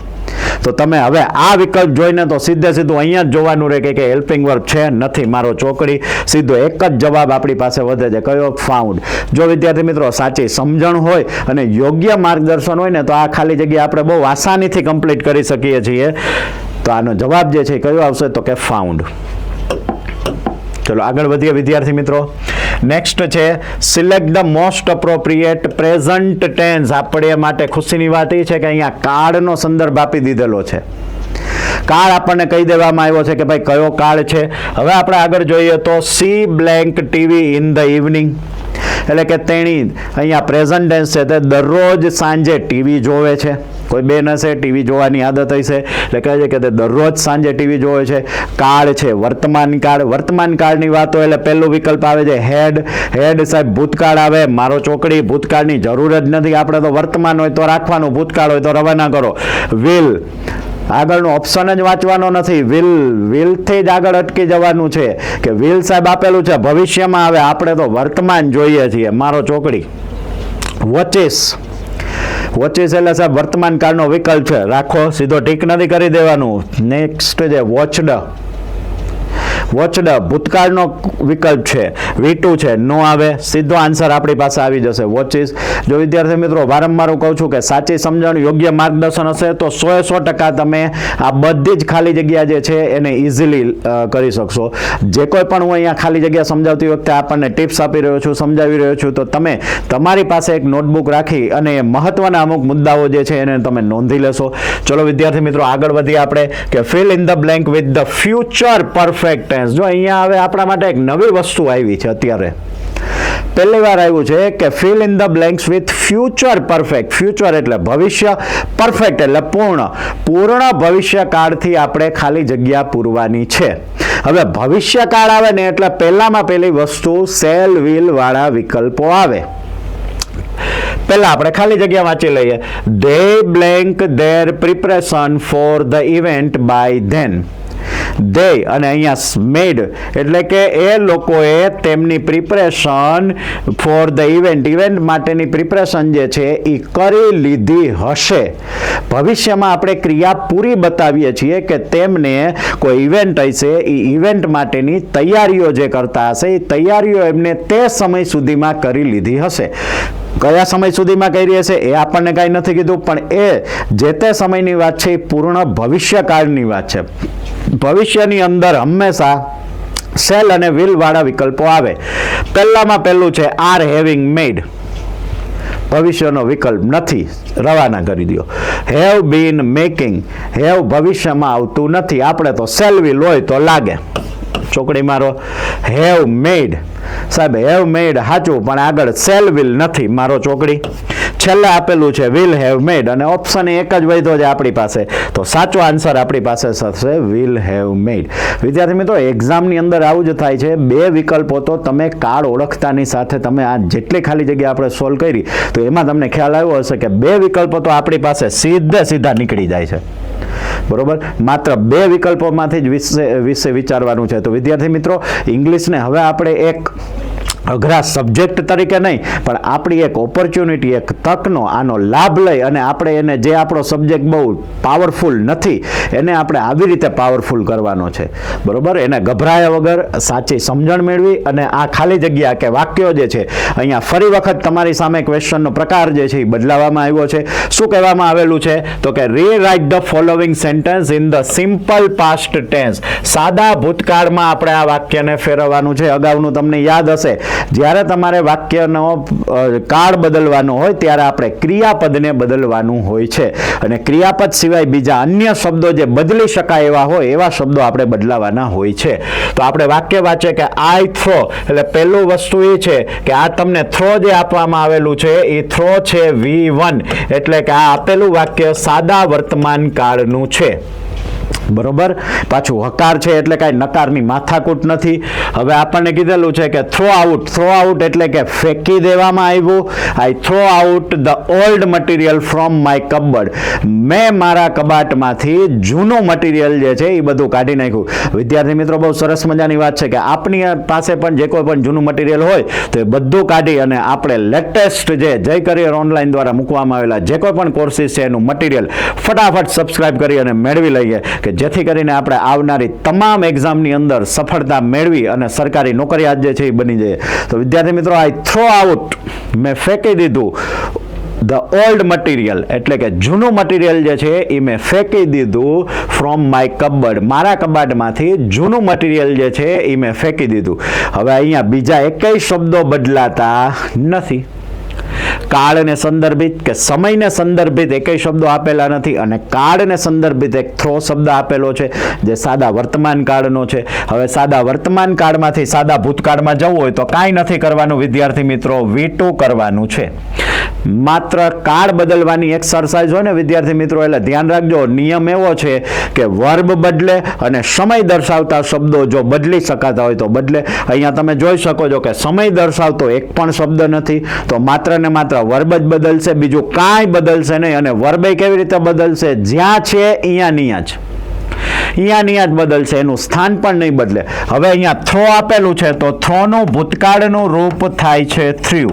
તો તમે હવે આ વિકલ્પ જોઈને તો સીધું અહીંયા જ જોવાનું રહે કે હેલ્પિંગ વર્બ છે નથી મારો ચોકડી. સીધો એક જ જવાબ આપણી પાસે વધે છે, કયો? ફાઉન્ડ. જો વિદ્યાર્થી મિત્રો સાચી સમજણ હોય અને યોગ્ય માર્ગદર્શન હોય ને તો આ ખાલી જગ્યા આપણે બહુ આસાનીથી કમ્પ્લીટ કરી શકીએ છીએ. તો આનો જવાબ જે છે કયો આવશે? તો કે ફાઉન્ડ. ચલો આગળ વધીએ વિદ્યાર્થી મિત્રો. નેક્સ્ટ છે select the most appropriate present tense. આપણે માટે ખુશીની વાત એ છે કે અહીંયા કાળનો સંદર્ભ આપી દીધેલો છે. કાળ આપણને કહી દેવામાં આવ્યો છે કે ભાઈ કયો કાળ છે. હવે આપણે આગળ જોઈએ તો C blank TV in the evening, એટલે કે તેણી અહીંયા પ્રેઝન્ટ ટેન્સ છે તે દરરોજ સાંજે ટીવી જોવે છે. કોઈ બેન હશે ટીવી જોવાની આદત હશે એટલે કહે છે કે તે દરરોજ સાંજે ટીવી જોવે છે. કાળ છે વર્તમાન કાળ. વર્તમાન કાળની વાત હોય એટલે પહેલું વિકલ્પ આવે છે હેડ સાહેબ ભૂતકાળ આવે મારો ચોકડી. ભૂતકાળની જરૂર જ નથી, આપણે તો વર્તમાન હોય તો રાખવાનું, ભૂતકાળ હોય તો રવાના કરો. વિલ, આગળનું ઓપ્શન જ વાંચવાનો નથી, વિલથી જ આગળ અટકી જવાનું છે કે વિલ સાહેબ આપેલું છે ભવિષ્યમાં આવે, આપણે તો વર્તમાન જોઈએ છીએ મારો ચોકડી. વોચિસ એટલે સાહેબ વર્તમાન કાળનો વિકલ્પ છે, રાખો, સીધો ટીક નથી કરી દેવાનું. નેક્સ્ટ છે વોચડ ભૂતકાળનો વિકલ્પ છે, V2 છે, નો આવે, સીધો આન્સર આપણી પાસે આવી જશે વોચિસ. જો વિદ્યાર્થી મિત્રો વારંવાર હું કહું છું કે સાચી સમજણ યોગ્ય માર્ગદર્શન હશે તો 100% તમે આ બધી જ ખાલી જગ્યા જે છે એને ઇઝીલી કરી શકશો. જે કોઈ પણ હું અહીંયા ખાલી જગ્યા સમજાવતી વખતે આપણને ટિપ્સ આપી રહ્યો છું, સમજાવી રહ્યો છું, તો તમે તમારી પાસે એક નોટબુક રાખી અને મહત્વના અમુક મુદ્દાઓ જે છે એને તમે નોંધી લેશો. ચલો વિદ્યાર્થી મિત્રો આગળ વધીએ આપણે કે fill in the blank with the future perfect. જો અહીંયા હવે આપણા માટે એક નવી વસ્તુ આવી છે, અત્યારે પહેલી વાર આવ્યું છે કે fill in the blanks with future perfect. Future એટલે ભવિષ્ય, પરફેક્ટ એટલે પૂર્ણ ભવિષ્યકાળથી આપણે ખાલી જગ્યા પૂરવાની છે. હવે ભવિષ્યકાળ આવે ને એટલે પહેલામાં પહેલી વસ્તુ સેલ વિલ વાળા વિકલ્પો આવે. પહેલા આપણે ખાલી જગ્યા વાંચી લઈએ. They blank their preparation for the event by then. they અને અહીંયા મેડ એટલે કે એ લોકોએ તેમની પ્રિપરેશન ફોર ધ ઇવેન્ટ માટેની પ્રિપરેશન જે છે એ કરી લીધી હશે. ભવિષ્યમાં આપણે ક્રિયા પૂરી બતાવીએ છીએ કે તેમને કોઈ ઇવેન્ટ હશે, એ ઇવેન્ટ માટેની તૈયારીઓ જે કરતા હશે એ તૈયારીઓ એમને તે સમય સુધીમાં કરી લીધી હશે. કયા સમય સુધીમાં કરી હશે એ આપણને કાંઈ નથી કીધું, પણ એ જે તે સમયની વાત છે એ પૂર્ણ ભવિષ્યકાળની વાત છે. ભવિષ્યની અંદર હંમેશા સેલ અને વિલ વાળા વિકલ્પો આવે. પહેલામાં પહેલું છે આર હેવિંગ મેડ, ભવિષ્યનો વિકલ્પ નથી, રવાના કરી દો. હેવ બીન મેકિંગ, હેવ ભવિષ્યમાં આવતું નથી, આપણે તો સેલ વિલ હોય તો લાગે. ચોકડી મારો. હેવ મેડ સાહેબ હેવ મેડ સાચું, પણ આગળ સેલ વિલ નથી મારો ચોકડી. છેલ્લે આપેલું છે વિલ હેવ મેડ અને ઓપ્શન એક જ વધ્યો છે આપણી પાસે, તો સાચો આન્સર આપણી પાસે થશે વિલ હેવ મેડ. વિદ્યાર્થી મિત્રો એક્ઝામની અંદર આવું જ થાય છે. બે વિકલ્પો તો તમે કાળ ઓળખતાની સાથે તમે આ જેટલી ખાલી જગ્યા આપણે સોલ્વ કરી તો એમાં તમને ખ્યાલ આવ્યો હશે કે બે વિકલ્પો તો આપણી પાસે સીધા નીકળી જાય છે. બરોબર, માત્ર બે વિકલ્પોમાંથી જ વિશે વિચારવાનું છે. તો વિદ્યાર્થી મિત્રો ઇંગ્લિશને હવે આપણે એક અઘરા સબ્જેક્ટ તરીકે નહીં, પણ આપણી એક ઓપોર્ચ્યુનિટી, એક તકનો આનો લાભ લઈ અને આપણે એને જે આપણો સબ્જેક્ટ બહુ પાવરફુલ નથી એને આપણે આવી રીતે પાવરફુલ કરવાનો છે. બરોબર, એને ગભરાયા વગર સાચી સમજણ મેળવી અને આ ખાલી જગ્યા કે વાક્યો જે છે અહીંયા ફરી વખત તમારી સામે ક્વેશ્ચનનો પ્રકાર જે છે એ બદલાવવામાં આવ્યો છે. શું કહેવામાં આવેલું છે તો કે rewrite the following sentence in the simple past tense. સાદા ભૂતકાળમાં આપણે આ વાક્યને ફેરવવાનું છે. અગાઉનું તમને યાદ હશે, જ્યારે તમારે વાક્યનો કાળ બદલવાનો હોય ત્યારે આપણે ક્રિયાપદને બદલવાનું હોય છે અને ક્રિયાપદ સિવાય બીજા અન્ય શબ્દો જે બદલી શકાય એવા હોય એવા શબ્દો આપણે બદલાવાના હોય છે. તો આપણે વાક્ય વાંચે કે આઈ થ્રો, એટલે પહેલું વસ્તુ એ છે કે આ તમને થ્રો જે આપવામાં આવેલું છે એ થ્રો છે V1, એટલે કે આ આપેલું વાક્ય સાદા વર્તમાન કાળનું છે. બરોબર. પાછું હકાર છે એટલે કાંઈ નકારની માથાકૂટ નથી. હવે આપણને કીધેલું છે કે થ્રો આઉટ એટલે કે ફેંકી દેવામાં આવ્યું. I throw out the old material from my cupboard. મેં મારા કબાટમાંથી જૂનું મટીરિયલ જે છે એ બધું કાઢી નાખ્યું. વિદ્યાર્થી મિત્રો, બહુ સરસ મજાની વાત છે કે આપણી પાસે પણ જે કોઈ પણ જૂનું મટીરિયલ હોય તો એ બધું કાઢી અને આપણે લેટેસ્ટ જે જય કરિયર ઓનલાઈન દ્વારા મૂકવામાં આવેલા જે કોઈ પણ કોર્સિસ છે એનું મટીરિયલ ફટાફટ સબસ્ક્રાઇબ કરી અને મેળવી લઈએ કે જેથી કરીને આપણે આવનારી તમામ એક્ઝામની અંદર સફળતા મેળવી અને સરકારી નોકરિયાત જે છે એ બની જાય. તો વિદ્યાર્થી મિત્રો, આઈ થ્રો આઉટ, મેં ફેંકી દીધું ધ ઓલ્ડ મટીરિયલ એટલે કે જૂનું મટીરિયલ જે છે એ મેં ફેંકી દીધું ફ્રોમ માય કબર્ડ. મારા કબાટમાંથી જૂનું મટીરિયલ જે છે એ મેં ફેંકી દીધું. હવે અહીંયા બીજા એકેય શબ્દો બદલાતા નથી. કાળને સંદર્ભિત કે સમયને સંદર્ભિત એકેય શબ્દો આપેલા નથી અને કાળને સંદર્ભિત એક થ્રો શબ્દ આપેલો છે જે સાદા વર્તમાન કાળનો છે. હવે સાદા વર્તમાન કાળમાંથી સાદા ભૂતકાળમાં જવું હોય તો કાંઈ નથી કરવાનું વિદ્યાર્થી મિત્રો, V2 કરવાનું છે. માત્ર કાળ બદલવાની એક્સરસાઇઝ હોય ને વિદ્યાર્થી મિત્રો, એટલે ધ્યાન રાખજો, નિયમ એવો છે કે વર્બ બદલે અને સમય દર્શાવતા શબ્દો જો બદલી શકાતા હોય તો બદલે. અહીંયા તમે જોઈ શકો છો કે સમય દર્શાવતો એક પણ શબ્દ નથી, તો માત્ર ને માત્ર વર્બ જ બદલશે, બીજું કાંઈ બદલશે નહીં. અને વર્બે કેવી રીતે બદલશે? જ્યાં છે અહીંયા જ બદલશે, એનું સ્થાન પણ નહીં બદલે. હવે અહીંયા થ્રો આપેલું છે તો થ્રોનું ભૂતકાળનું રૂપ થાય છે થ્રુ.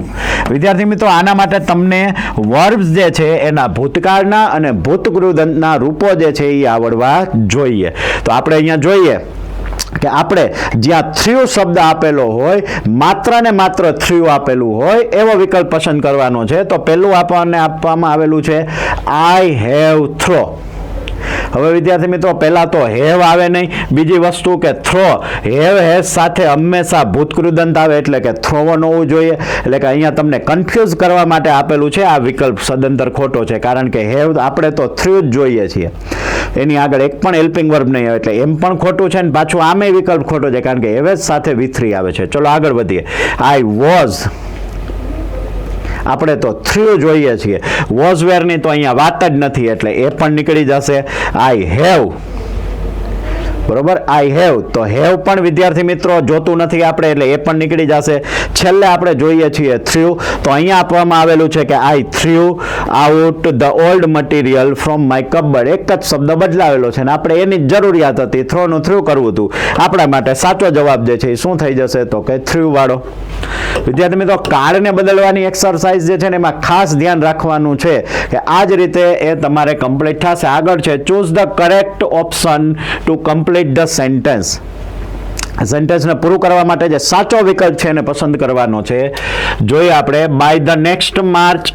વિદ્યાર્થી મિત્રો, આના માટે તમને વર્બ્સ જે છે એના ભૂતકાળના અને ભૂતકૃદંતના રૂપો જે છે એ આવડવા જોઈએ. તો આપણે અહીંયા જોઈએ કે આપણે જ્યાં થ્રુ શબ્દ આપેલો હોય, માત્ર ને માત્ર થ્રુ આપેલું હોય એવો વિકલ્પ પસંદ કરવાનો છે. તો પહેલું આપણને આપવામાં આવેલું છે આઈ હેવ થ્રો. હવે વિદ્યાર્થી મિત્રો, પહેલા તો હેવ આવે નહીં. બીજી વસ્તુ કે થ્રો, હેવ હેઝ સાથે હંમેશા ભૂતકૃદંત આવે એટલે કે થ્રોવન હોવું જોઈએ. એટલે કે અહીંયા તમને કન્ફ્યુઝ કરવા માટે આપેલું છે. આ વિકલ્પ સદંતર ખોટો છે, કારણ કે હેવ આપણે તો થ્રુ જ જોઈએ છીએ, એની આગળ એક પણ હેલ્પિંગ વર્બ નહીં આવે, એટલે એમ પણ ખોટું છે. ને પાછું આમે વિકલ્પ ખોટો છે કારણ કે હેવેઝ સાથે V3 આવે છે. ચલો આગળ વધીએ. આઈ વોઝ, આપણે તો થ્રુ જોઈએ છીએ. વોઝ વેરની તો અહીંયા વાત જ નથી એટલે એ પણ નીકળી જશે. આઈ હેવ, બરોબર, આઈ હેવ, તો હેવ પણ વિદ્યાર્થી મિત્રો જોતું નથી આપણે એટલે એ પણ નીકળી જશે. છેલ્લે આપણે જોઈએ છીએ થ્રુ, તો અહીંયા આપવામાં આવેલું છે કે I through out the old material from my cupboard. એક જ શબ્દ બદલાવેલો છે ને આપણે એની જરૂરિયાત હતી, થ્રોનું થ્રુ કરવું હતું. આપણા માટે સાચો જવાબ જે છે એ શું થઈ જશે? તો કે થ્રુ વાળો. વિદ્યાર્થી મિત્રો, કાળને બદલવાની એક્સરસાઇઝ જે છે ને એમાં ખાસ ધ્યાન રાખવાનું છે કે આ જ રીતે એ તમારે કમ્પ્લીટ થશે. આગળ છે choose the correct option to complete the sentence. સેન્ટેન્સને પૂરું કરવા માટે જે સાચો વિકલ્પ છે એને પસંદ કરવાનો છે. જોઈએ આપણે બાય ધ નેક્સ્ટ માર્ચ.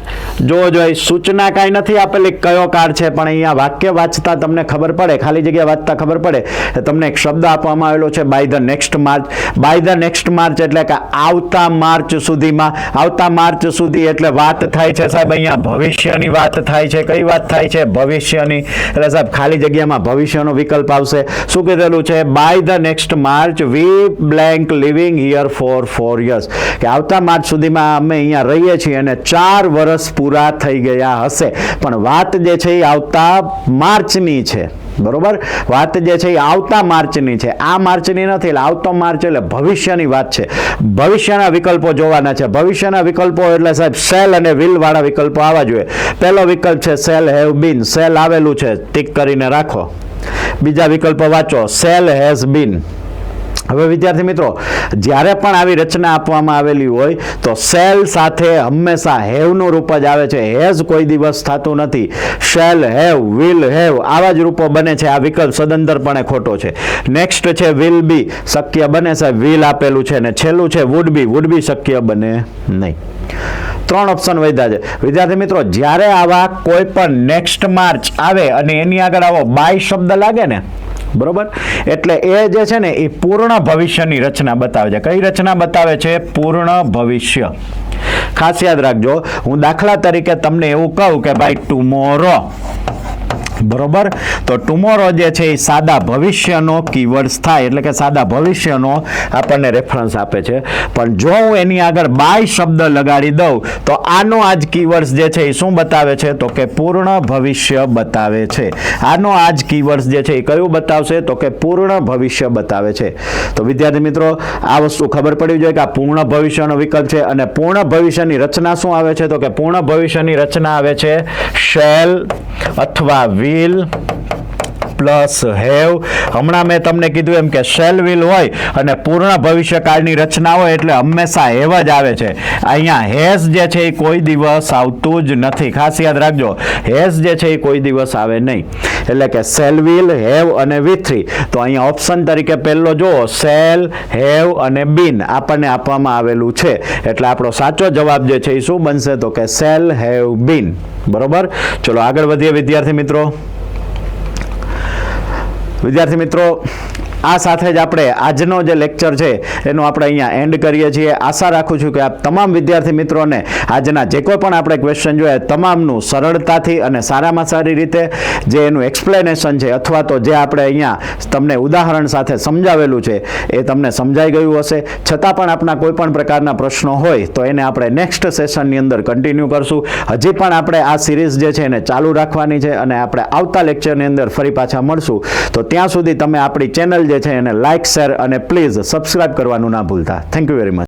જોઈ સૂચના કાંઈ નથી આપેલી કયો કાળ છે, પણ અહીંયા વાક્ય વાંચતા તમને ખબર પડે, ખાલી જગ્યા વાંચતા ખબર પડે. તમને એક શબ્દ આપવામાં આવેલો છે by the next March. By the next March એટલે કે આવતા માર્ચ સુધીમાં. આવતા માર્ચ સુધી એટલે વાત થાય છે સાહેબ અહીંયા ભવિષ્યની વાત થાય છે. કઈ વાત થાય છે? ભવિષ્યની. એટલે સાહેબ ખાલી જગ્યામાં ભવિષ્યનો વિકલ્પ આવશે. શું કીધેલું છે? By the next March we blank living here for 4 years. કે આવતા માર્ચ સુધીમાં અમે અહીંયા રહીએ છીએ અને 4 વર્ષ પૂરા થઈ ગયા હશે. પણ વાત જે છે એ આવતા માર્ચની છે, બરોબર. વાત જે છે એ આવતા માર્ચની છે, આ માર્ચની નથી. એટલે આવતો માર્ચ એટલે ભવિષ્યની વાત છે. ભવિષ્યના વિકલ્પો જોવાના છે. ભવિષ્યના વિકલ્પો એટલે સાહેબ સેલ અને વિલ વાળા વિકલ્પો આવવા જોઈએ. પહેલો વિકલ્પ છે સેલ હેવ બીન. સેલ આવેલું છે, ટીક કરીને રાખો. બીજા વિકલ્પો વાંચો, સેલ હેઝ બીન. હવે વિદ્યાર્થી મિત્રો, જ્યારે પણ આવી રચના આપવામાં આવેલી હોય તો સેલ સાથે હંમેશા હેવનું રૂપ જ આવે છે. હેઝ કોઈ દિવસ થતું નથી. શેલ હેવ, વિલ હેવ આવા જ રૂપો બને છે. આ વિકલ્પ સદંતરપણે ખોટો છે. નેક્સ્ટ છે વિલ બી. શક્ય બને છે, વિલ આપેલું છે. અને છેલ્લું છે વુડ બી શક્ય બને નહીં. 3 ઓપ્શન વધ્યા છે. વિદ્યાર્થી મિત્રો, જ્યારે આવા કોઈ પણ નેક્સ્ટ માર્ચ આવે અને એની આગળ આવો બાય શબ્દ લાગે ને, બરોબર, એટલે એ જે છે ને એ પૂર્ણ ભવિષ્યની રચના બતાવે છે. કઈ રચના બતાવે છે? પૂર્ણ ભવિષ્ય. ખાસ યાદ રાખજો. હું દાખલા તરીકે તમને એવું કહું કે ભાઈ ટુમોરો, બરોબર. તો ટુમોરો જે છે એ સાદા ભવિષ્યનો કીવર્ડ્સ થાય, એટલે કે સાદા ભવિષ્યનો આપણને રેફરન્સ આપે છે. પણ જો હું એની આગળ બાય શબ્દ લગાડી દઉં તો આનો આ જ કીવર્ડ્સ જે છે એ શું બતાવે છે? તો કે પૂર્ણ ભવિષ્ય બતાવે છે. આનો આ જ કીવર્ડ્સ જે છે એ કયું બતાવશે? તો કે પૂર્ણ ભવિષ્ય બતાવે છે. તો વિદ્યાર્થી મિત્રો, આ વસ્તુ ખબર પડવી જોઈએ કે આ પૂર્ણ ભવિષ્યનો વિકલ્પ છે. અને પૂર્ણ ભવિષ્યની રચના શું આવે છે? તો કે પૂર્ણ ભવિષ્યની રચના આવે છે શેલ અથવા વિલ પ્લસ હેવ. હમણાં મેં તમને કીધું એમ કે શેલ વિલ હોય અને પૂર્ણ ભવિષ્યકાળની રચના હોય એટલે હંમેશા હેવ જ આવે છે. અહીંયા હેઝ જે છે એ કોઈ દિવસ આવતું જ નથી. ખાસ યાદ રાખજો, હેઝ જે છે એ કોઈ દિવસ આવે નહીં. એટલે કે શેલ વિલ, હેવ અને V3. તો અહીંયા ઓપ્શન તરીકે પહેલો જુઓ, શેલ, હેવ અને બીન આપણને આપવામાં આવેલું છે. એટલે આપણો સાચો જવાબ જે છે એ શું બનશે? તો કે શેલ, હેવ, બીન. બરોબર. ચલો આગળ વધીએ વિદ્યાર્થી મિત્રો. વિદ્યાર્થી મિત્રો, આ સાથે જ આપણે આજનો જે લેક્ચર છે એનો આપણે અહીંયા એન્ડ કરીએ છીએ. આશા રાખું છું કે આપ તમામ વિદ્યાર્થી મિત્રોને આજના જે કોઈ પણ આપણે ક્વેશ્ચન જોયા તમામનું સરળતાથી અને સારામાં સારી રીતે જે એનું એક્સપ્લેનેશન છે અથવા તો જે આપણે અહીંયા તમને ઉદાહરણ સાથે સમજાવેલું છે એ તમને સમજાઈ ગયું હશે. છતાં પણ આપના કોઈ પણ પ્રકારના પ્રશ્નો હોય તો એને આપણે નેક્સ્ટ સેશનની અંદર કન્ટિન્યુ કરશું. હજી પણ આપણે આ સિરીઝ જે છે એને ચાલુ રાખવાની છે અને આપણે આવતા લેક્ચરની અંદર ફરી પાછા મળશું. તો ત્યાં સુધી તમે આપણી ચેનલ જે છે એને લાઇક, શેર અને પ્લીઝ સબસ્ક્રાઇબ કરવાનું ના ભૂલતા. Thank you very much.